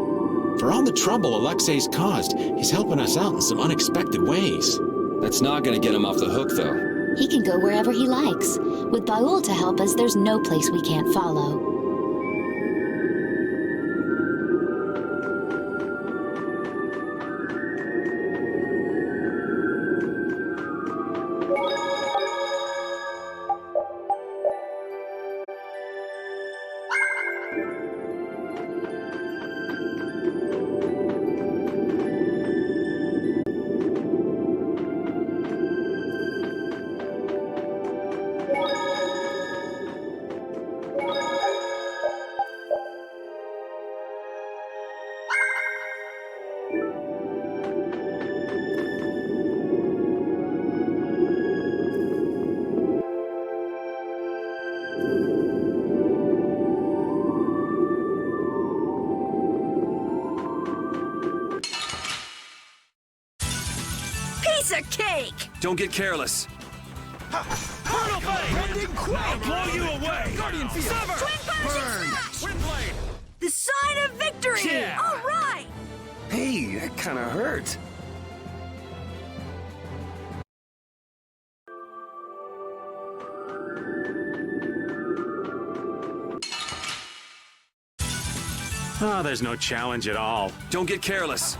For all the trouble Alexei's caused, he's helping us out in some unexpected ways. That's not gonna get him off the hook, though. He can go wherever he likes. With Baul to help us, there's no place we can't follow. Piece of cake! Don't get careless. Brutal Blade! I'll blow you away! Guardian Field! Sever! Twin Potion Smash! Windblade! The sign of victory! Yeah. All right! Hey, that kinda hurt. Oh, there's no challenge at all. Don't get careless.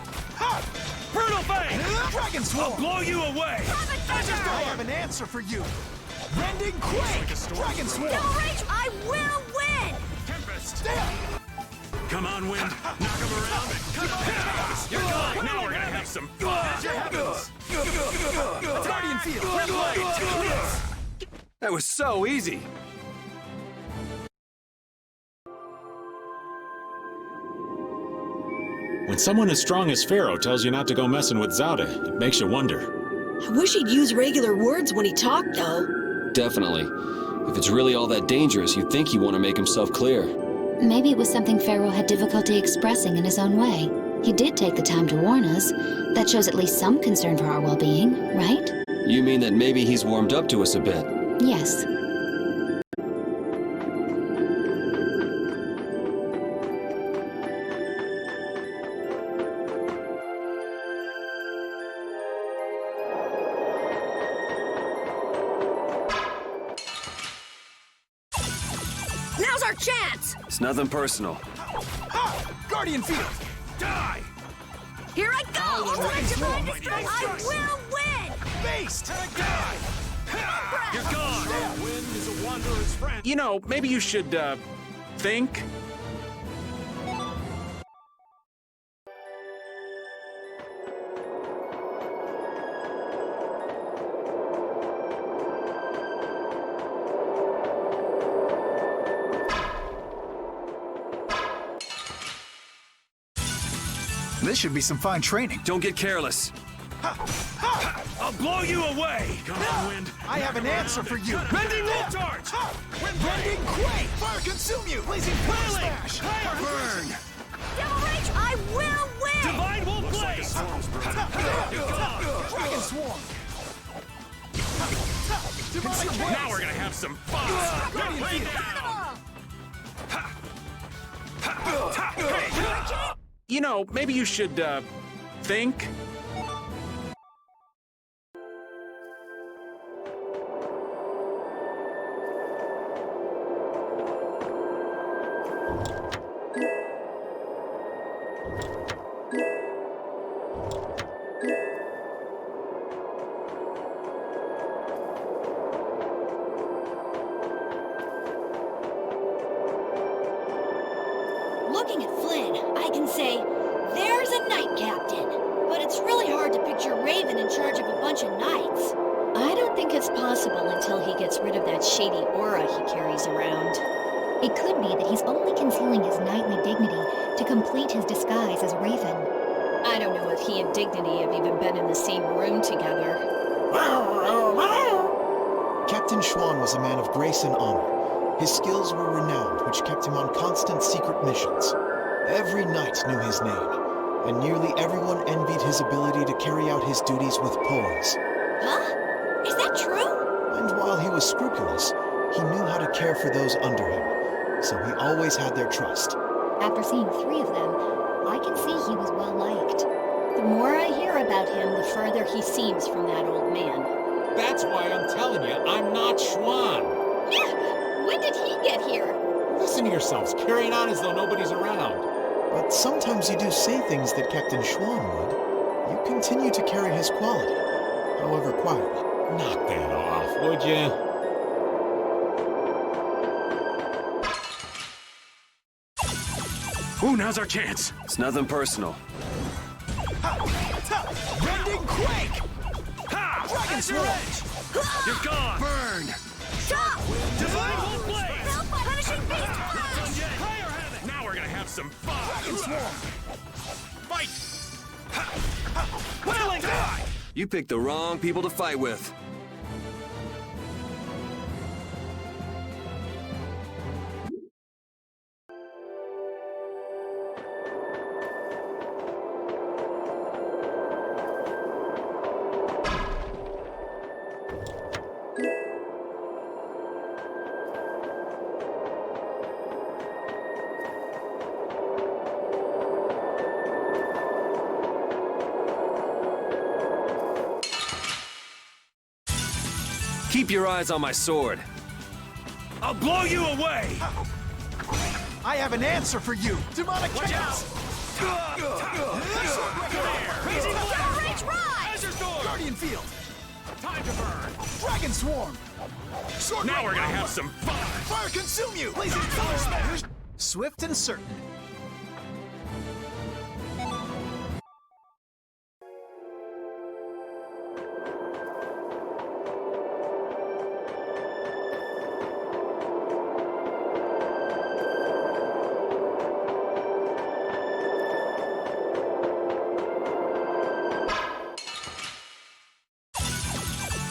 Brutal Blade! Dragon Swarm! I'll blow you away! I have an answer for you! Rending Quake! Dragon Swarm! Double Rage, I will win! Tempest! Come on, Wind! Knock him around and cut him down! You're gone! Now we're gonna have some fun! Guardian Field! That was so easy. When someone as strong as Pharaoh tells you not to go messing with Zauda, it makes you wonder. I wish he'd use regular words when he talked, though. Definitely. If it's really all that dangerous, you'd think he'd want to make himself clear. Maybe it was something Pharaoh had difficulty expressing in his own way. He did take the time to warn us. That shows at least some concern for our well-being, right? You mean that maybe he's warmed up to us a bit? Yes. Now's our chance! It's nothing personal. Guardian Field! Die! Here I go! Ultimate Divine Display! I will win! Based! Die! You're gone! Wind is a wanderer's friend. You know, maybe you should, think. This should be some fine training. Don't get careless. I'll blow you away! Come on, Wind! I have an answer for you! Rending Wolf Dart! Rending Quake! Fire consume you! Blazing Power Smash! Fire burn! Double Rage, I will win! Divine Wolf Blade! Dragon Swarm! Now we're gonna have some fun! Guardian Field! You know, maybe you should, think. Looking at Flynn, I can say, there's a knight captain. But bunch of knights. I don't think it's possible until he gets rid of that shady aura he carries around. It could be that he's only concealing his knightly dignity to complete his disguise as Raven. I don't know if he and Dignity have even been in the same room together. Captain Schwan was a man of grace and honor. His skills were renowned, which kept him on constant secret missions. Every knight knew his name, and nearly everyone envied his ability to carry out his duties with poise. Huh? Is that true? And while he was scrupulous, he knew how to care for those under him, so he always had their trust. After seeing 3 of them, I can see he was well liked. The more I hear about him, the further he seems from that old man. That's why I'm telling you, I'm not Schwan. Yeah, when did he get here? Listen to yourselves, carrying on as though nobody's around. But sometimes you do say things that Captain Schwan would. You continue to carry his quality, however quietly. Knock that off, would you? Ooh, now's our chance. It's nothing personal. Rending Quake! Ha! Dragon Swarm! You're gone! Burn! Stop! Divine Whole Blaze! Help! Punishing Beast Fire Havoc! Now we're gonna have some fun! Dragon Swarm! Fight! Wailing Die! You picked the wrong people to fight with. Keep your eyes on my sword. I'll blow you away! I have an answer for you! Demonic Watch Chaos! Crazy Blast! Rage Rise! Azure Sword! Guardian Field! Time to burn! Dragon Swarm! Sword Now Rain we're gonna Power! have some fun! Fire Consume You! Blazing Thunder Smash! Swift and certain.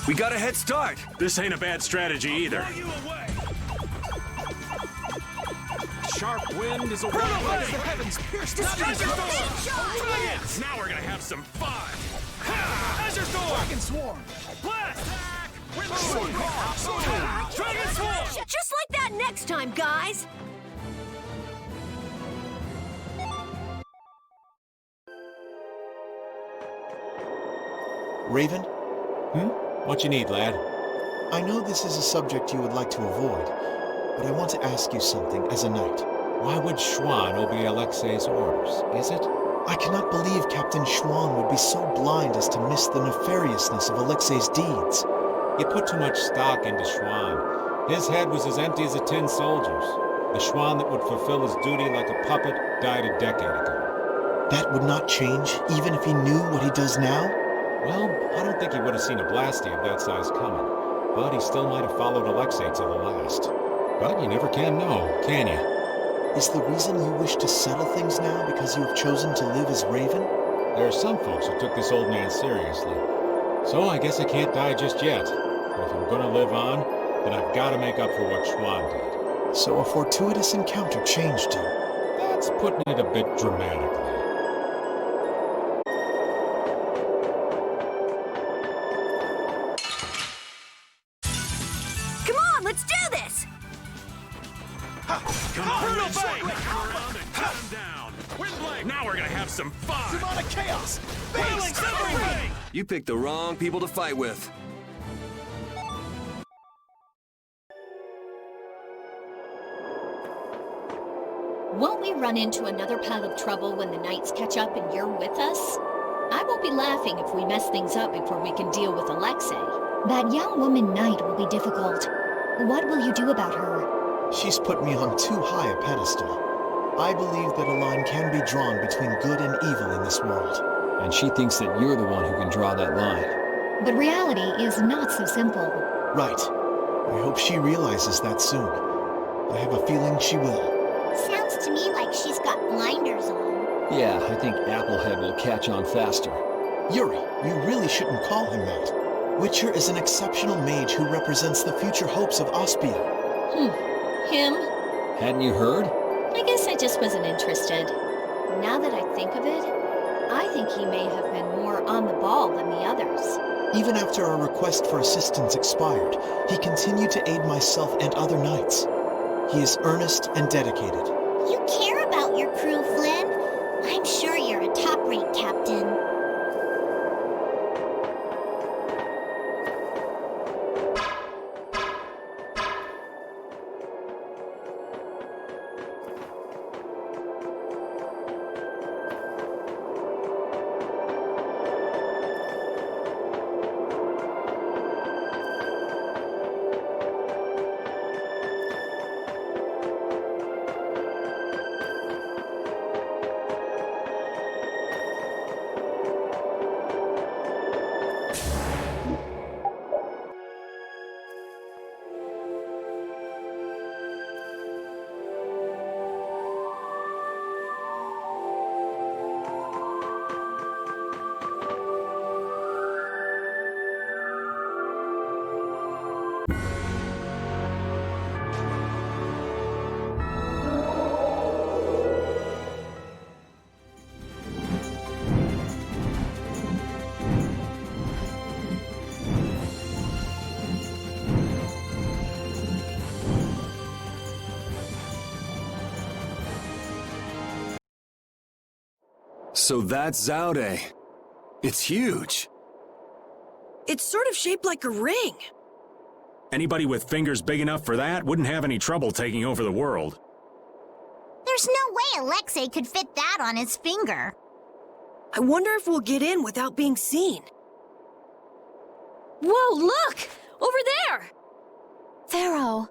We got a head start. This ain't a bad strategy either. Sharp wind is a Burn wind. away! The heavens pierced the Azure skies. Storm! Now we're gonna have some fun! Ha! Azure Storm! Dragon Swarm! Blast! Sword Power! Sword Power! Dragon Swarm! Just like that next time, guys! Raven, What you need, lad? I know this is a subject you would like to avoid, but I want to ask you something as a knight. Why would Schwan obey Alexei's orders, is it? I cannot believe Captain Schwan would be so blind as to miss the nefariousness of Alexei's deeds. You put too much stock into Schwan. His head was as empty as a tin soldier's. The Schwan that would fulfill his duty like a puppet died a decade ago. That would not change, even if he knew what he does now? Well, I don't think he would have seen a blasty of that size coming, but he still might have followed Alexei to the last. But you never can know, can you? Is the reason you wish to settle things now because you have chosen to live as Raven? There are some folks who took this old man seriously. So I guess I can't die just yet. But if I'm gonna live on, then I've got to make up for what Schwan did. So a fortuitous encounter changed you. That's putting it a bit dramatically. Come on, let's do this! Come on, Brutal Bang! Around and cut him down! Windblade! Now we're gonna have some fun! Demonic Chaos! Wailing Severing Ring! You picked the wrong people to fight with. Won't we run into another pile of trouble when the knights catch up and you're with us? I won't be laughing if we mess things up before we can deal with Alexei. That young woman knight will be difficult. What will you do about her? She's put me on too high a pedestal. I believe that a line can be drawn between good and evil in this world. And she thinks that you're the one who can draw that line. But reality is not so simple. Right. I hope she realizes that soon. I have a feeling she will. Sounds to me like she's got blinders on. Yeah, I think Applehead will catch on faster. Yuri, you really shouldn't call him that. Witcher is an exceptional mage who represents the future hopes of Aspia. Him? Hadn't you heard? I guess I just wasn't interested. Now that I think of it, I think he may have been more on the ball than the others. Even after our request for assistance expired, he continued to aid myself and other knights. He is earnest and dedicated. You care about your crew, Flynn. I'm sure you're a top-rate captain. So that's Zaude. It's huge. It's sort of shaped like a ring. Anybody with fingers big enough for that wouldn't have any trouble taking over the world. There's no way Alexei could fit that on his finger. I wonder if we'll get in without being seen. Whoa, look! Over there! Pharaoh.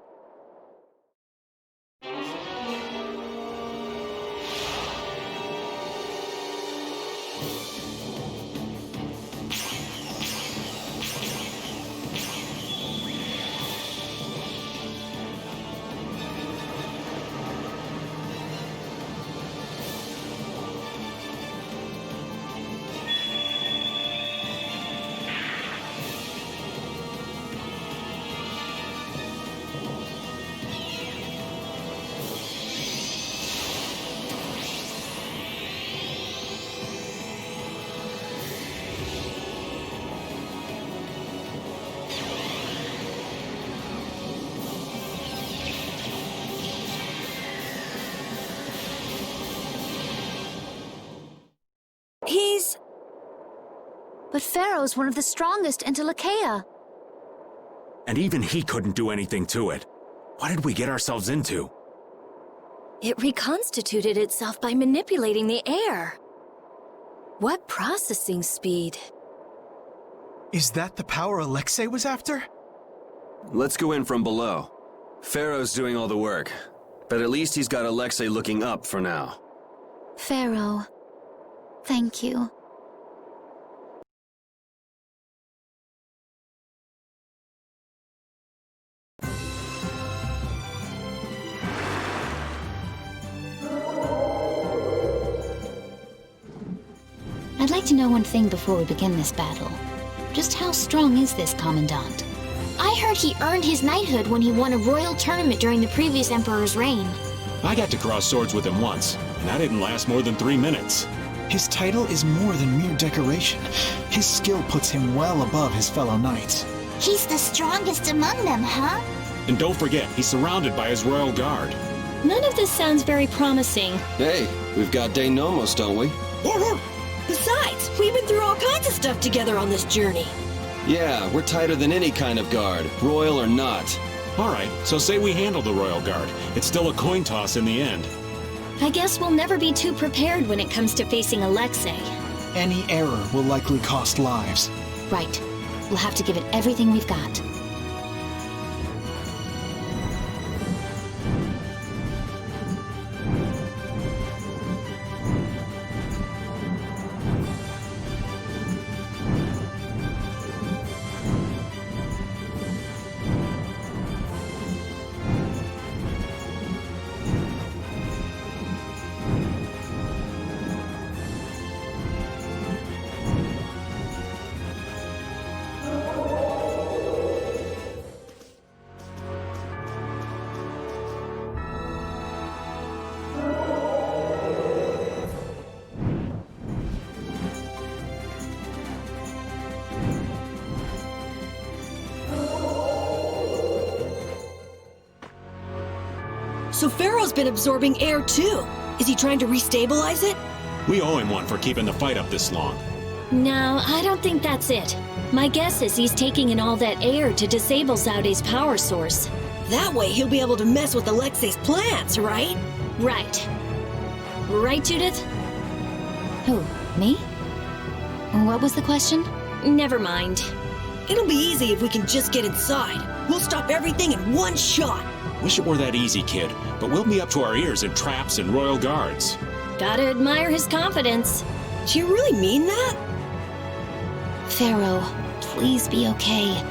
But Pharaoh's one of the strongest in Telekea. And even he couldn't do anything to it. What did we get ourselves into? It reconstituted itself by manipulating the air. What processing speed? Is that the power Alexei was after? Let's go in from below. Pharaoh's doing all the work, but at least he's got Alexei looking up for now. Pharaoh, thank you. I'd like to know one thing before we begin this battle. Just how strong is this Commandant? I heard he earned his knighthood when he won a royal tournament during the previous emperor's reign. I got to cross swords with him once, and that didn't last more than 3 minutes. His title is more than mere decoration. His skill puts him well above his fellow knights. He's the strongest among them, huh? And don't forget, he's surrounded by his royal guard. None of this sounds very promising. Hey, we've got De Nomos, don't we? Besides, we've been through all kinds of stuff together on this journey. Yeah, we're tighter than any kind of guard, royal or not. All right, so say we handle the royal guard. It's still a coin toss in the end. I guess we'll never be too prepared when it comes to facing Alexei. Any error will likely cost lives. Right. We'll have to give it everything we've got. So Pharaoh's been absorbing air too. Is he trying to restabilize it? We owe him one for keeping the fight up this long. No, I don't think that's it. My guess is he's taking in all that air to disable Zaude's power source. That way he'll be able to mess with Alexei's plans, right? Right. Right, Judith? Who, me? What was the question? Never mind. It'll be easy if we can just get inside. We'll stop everything in one shot. Wish it were that easy, kid, but we'll be up to our ears in traps and royal guards. Gotta admire his confidence. Do you really mean that? Pharaoh, please be okay.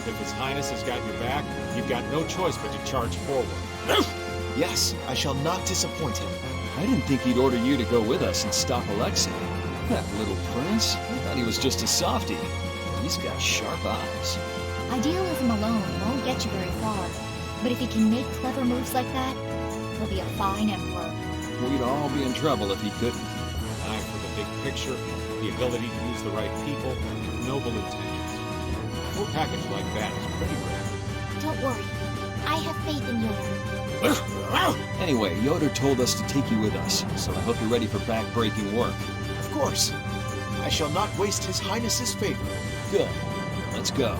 If His Highness has got your back, you've got no choice but to charge forward. Yes, I shall not disappoint him. I didn't think he'd order you to go with us and stop Alexei. That little prince, I thought he was just a softie. He's got sharp eyes. Idealism alone won't get you very far. But if he can make clever moves like that, he'll be a fine emperor. We'd all be in trouble if he couldn't. An eye for the big picture, the ability to use the right people, and noble intentions. A full package like that is pretty rare. Don't worry. I have faith in Yoda. Anyway, Yoda told us to take you with us, so I hope you're ready for back-breaking work. Of course. I shall not waste His Highness's favor. Good. Let's go.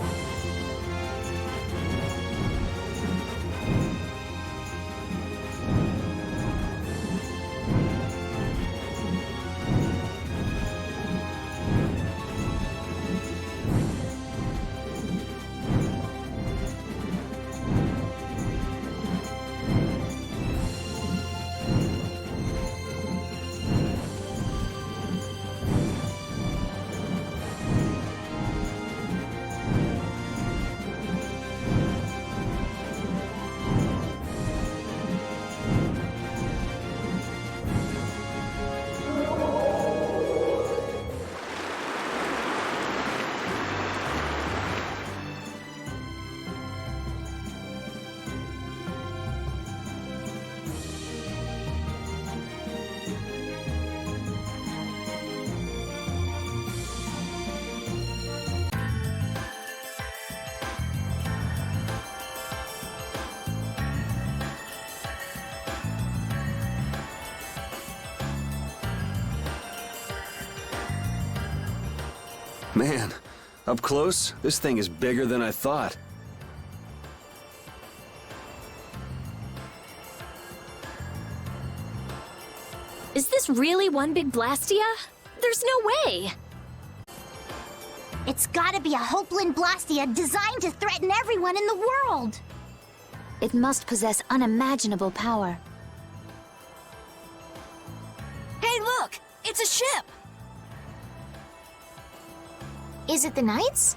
Man, up close, this thing is bigger than I thought. Is this really one big Blastia? There's no way! It's gotta be a Hopeland Blastia designed to threaten everyone in the world! It must possess unimaginable power. Is it the Knights?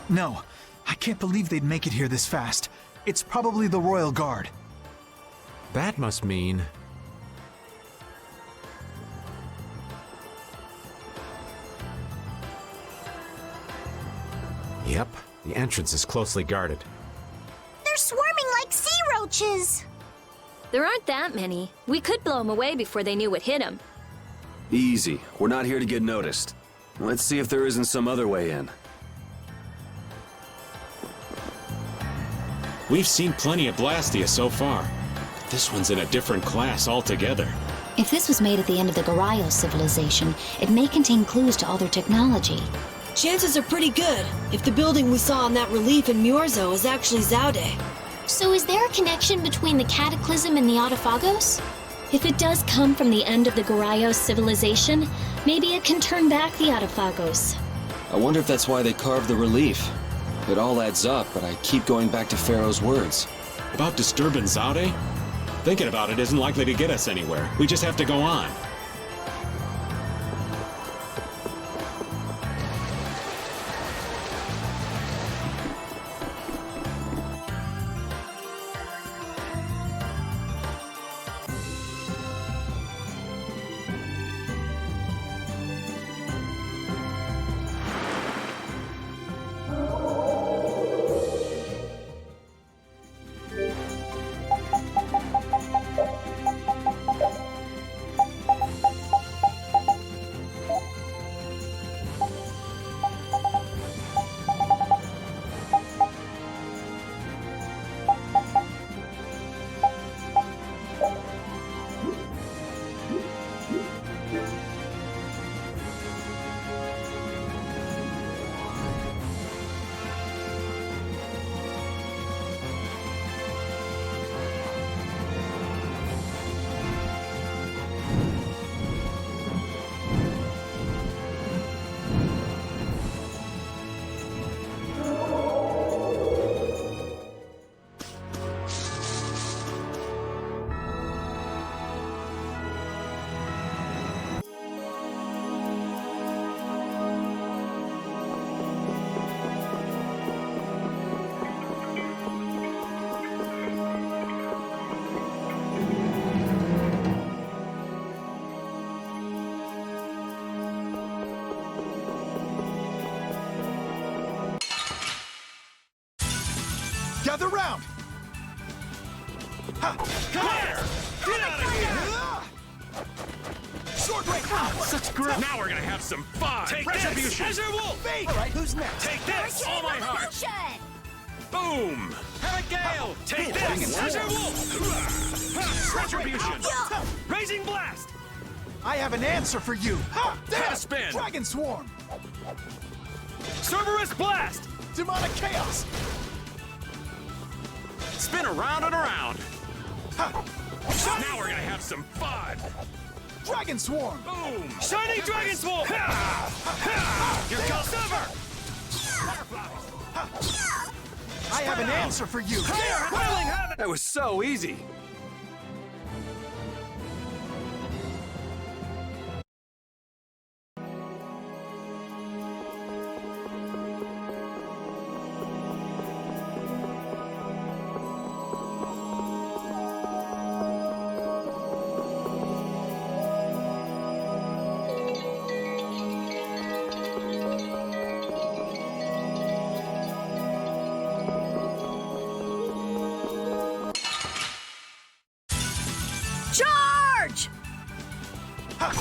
No, I can't believe they'd make it here this fast. It's probably the Royal Guard. That must mean... Yep, the entrance is closely guarded. They're swarming like sea roaches! There aren't that many. We could blow them away before they knew what hit them. Easy. We're not here to get noticed. Let's see if there isn't some other way in. We've seen plenty of Blastia so far, but this one's in a different class altogether. If this was made at the end of the Garayo civilization, it may contain clues to all their technology. Chances are pretty good, if the building we saw on that relief in Muerzo is actually Zaude. So is there a connection between the Cataclysm and the Autophagos? If it does come from the end of the Garayo civilization, maybe it can turn back the Autophagos. I wonder if that's why they carved the relief. It all adds up, but I keep going back to Pharaoh's words. About disturbing Zaude? Thinking about it isn't likely to get us anywhere. We just have to go on. Gather round! Ha! Claire! Get out of here! Sword break! Such grip! Now we're gonna have some fun! Take this! Treasure Wolf! Fate! Alright, who's next? Take this! All my heart! Boom! Have a gale! Take this! Treasure Wolf! Retribution! Raising Blast! I have an answer for you! Ha! Have a spin! Dragon Swarm! Cerberus Blast! Demonic Chaos! Spin around and around! Ha. Now we're gonna have some fun! Dragon Swarm! Boom! Shining Dragon Swarm! Here comes Silver! I have an answer for you! That was so easy! Charge! I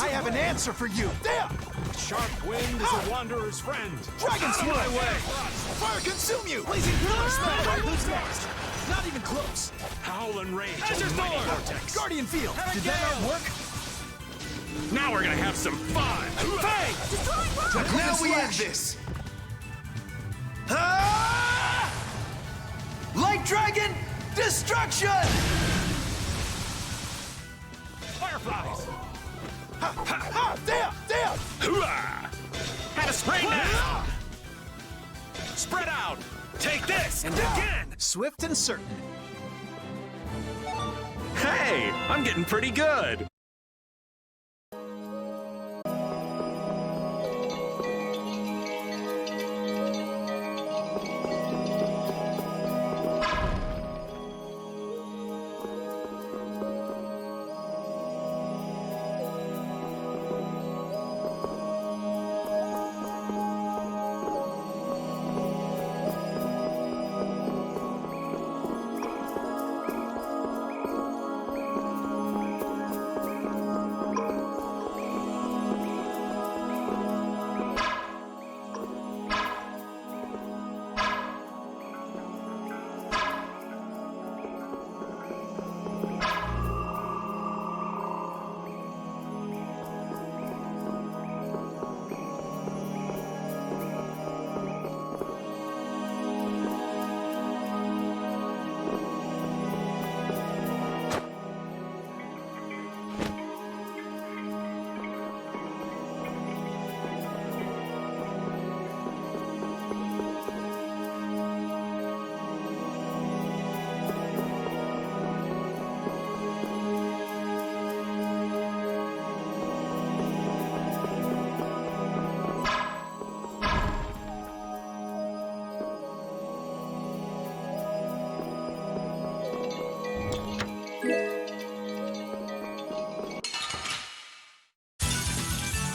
have an answer for you! There! Sharp wind is a wanderer's friend. Dragon Swarm! My way! Fire consume you! Blazing Pillar Spell! Right, who's next? Not even close! Howl and rage! Azure Almighty Storm! Vortex! Guardian Field! Did that not work? Now we're gonna have some fun! Fang! Now we end this! Light Dragon! Destruction! Fireflies! There! Hooah! Had a spray now! Spread out! Take this! And again! Swift and certain. Hey! I'm getting pretty good!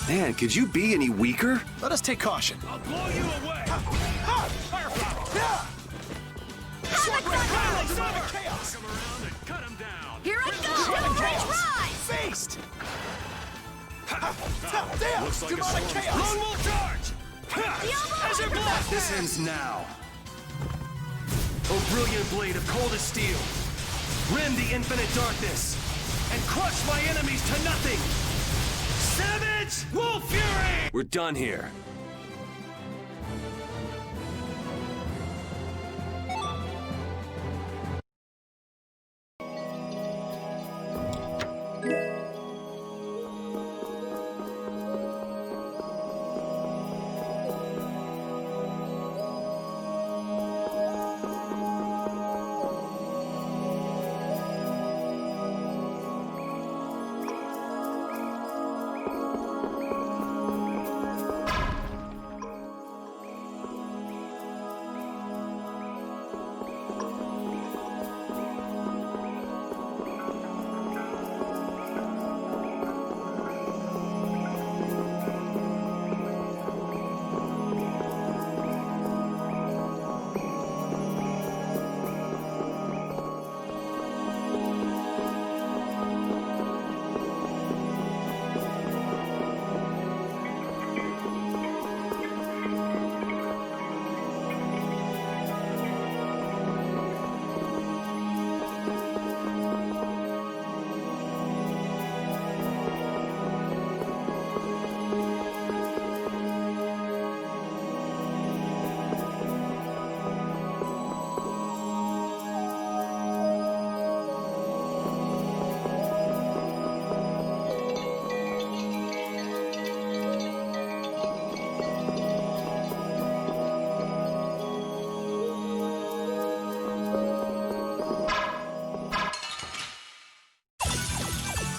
Man, could you be any weaker? Let us take caution. I'll blow you away! Chaos! Cut him down! Here I go! Rise! Faced! Looks like Demonic a chaos! Lone Wolf charge! Azure blast! This ends now. Oh, brilliant blade of coldest steel! Rend the infinite darkness! And crush my enemies to nothing! Savage Wolf Fury! We're done here.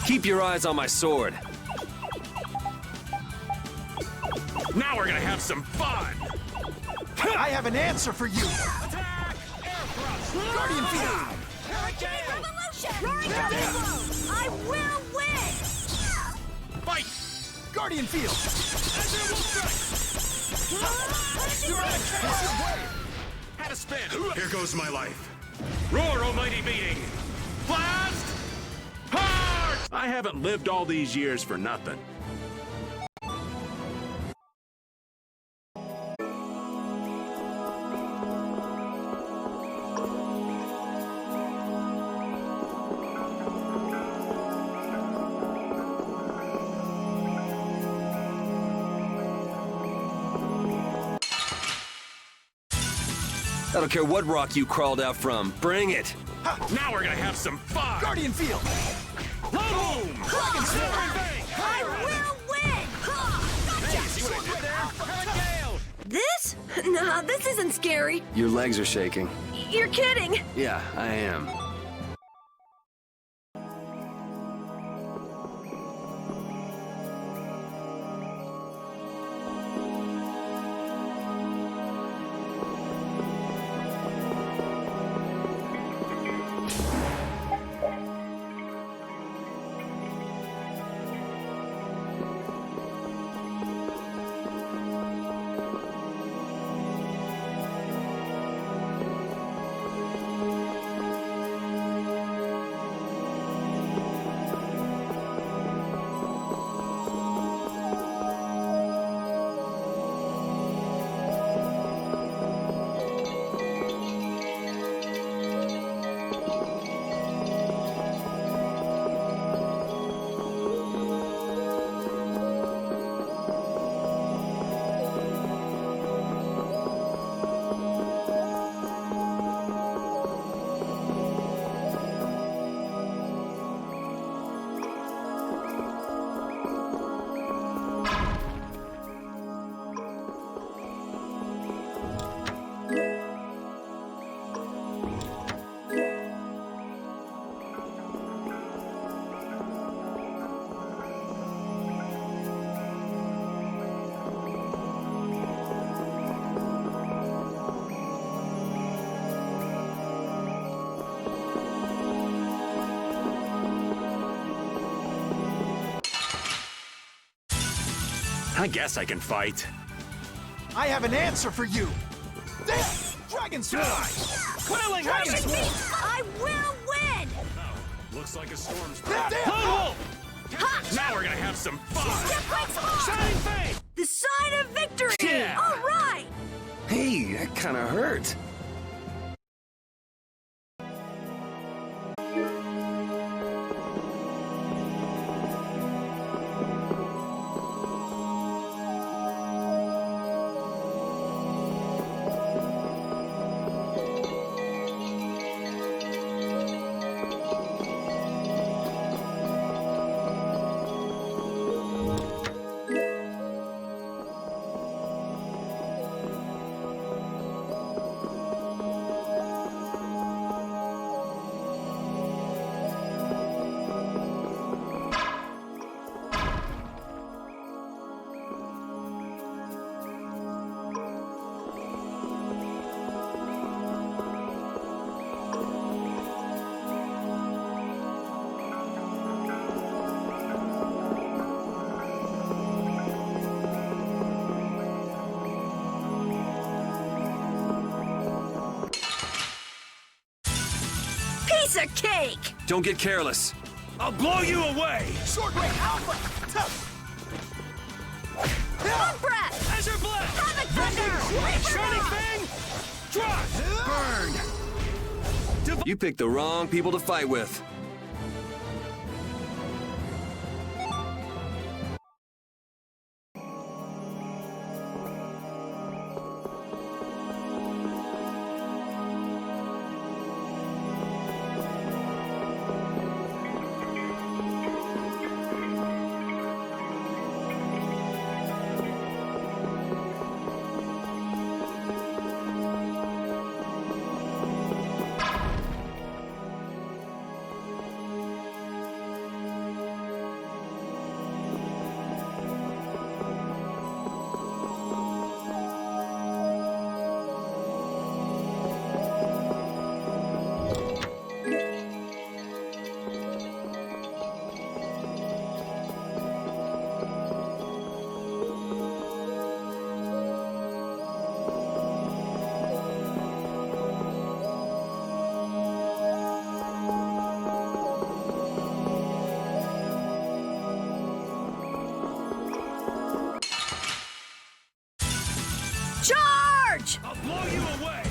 Keep your eyes on my sword. Now we're gonna have some fun! I have an answer for you! Attack! Air thrust! Guardian Field! Hurricane Revolution! Roaring Downflow! I will win! Fight! Guardian Field! Azure Wolf strike! Had a spin! Here goes my life. Roar, oh mighty being! Blast! Hard! I haven't lived all these years for nothing. I don't care what rock you crawled out from. Bring it! Now we're gonna have some fun! Guardian Field! Boom! Dragon Sword! I will win! Hey, see what I did there? Have a gale! This? Nah, this isn't scary. Your legs are shaking. You're kidding. Yeah, I am. I guess I can fight. I have an answer for you. There! Dragon Sword! Quelling Dragon Sword! I will win! Looks like a storm's breath. Lone Wolf! Now we're gonna have some fun! Shining Fang! The sign of victory! Yeah. All right! Hey, that kinda hurt. Piece of cake! Don't get careless. I'll blow you away! Swordblade Alpha! Long breath! Azure Blast! Havoc Thunder! Shining Fang! Drop! Burn! You picked the wrong people to fight with. Charge! I'll blow you away!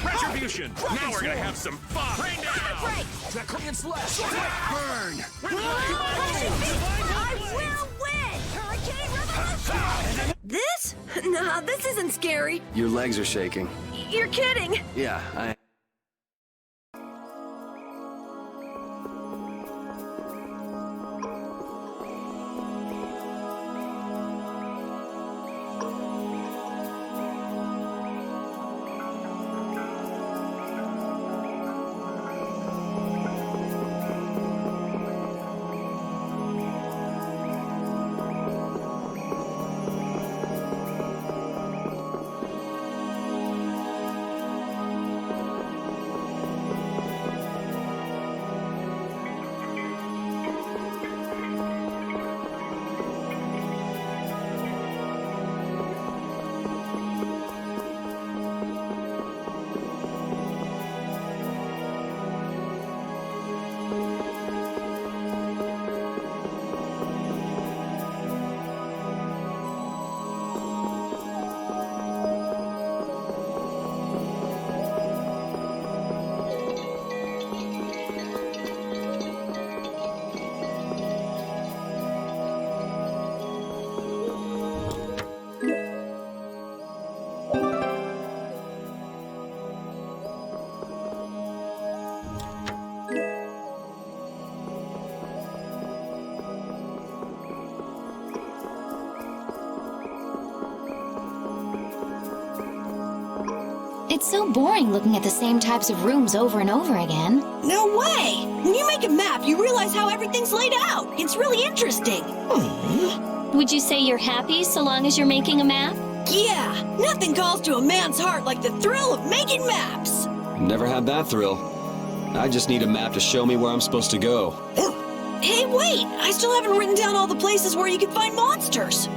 Retribution! Now we're gonna have some fun! Rain down! Draconian Slash! Burn! I will win! Hurricane Revolution! This? Nah, this isn't scary. Your legs are shaking. You're kidding. Yeah, It's so boring looking at the same types of rooms over and over again. No way! When you make a map, you realize how everything's laid out. It's really interesting. Would you say you're happy so long as you're making a map? Yeah! Nothing calls to a man's heart like the thrill of making maps! never had that thrill. I just need a map to show me where I'm supposed to go. Hey, wait! I still haven't written down all the places where you can find monsters!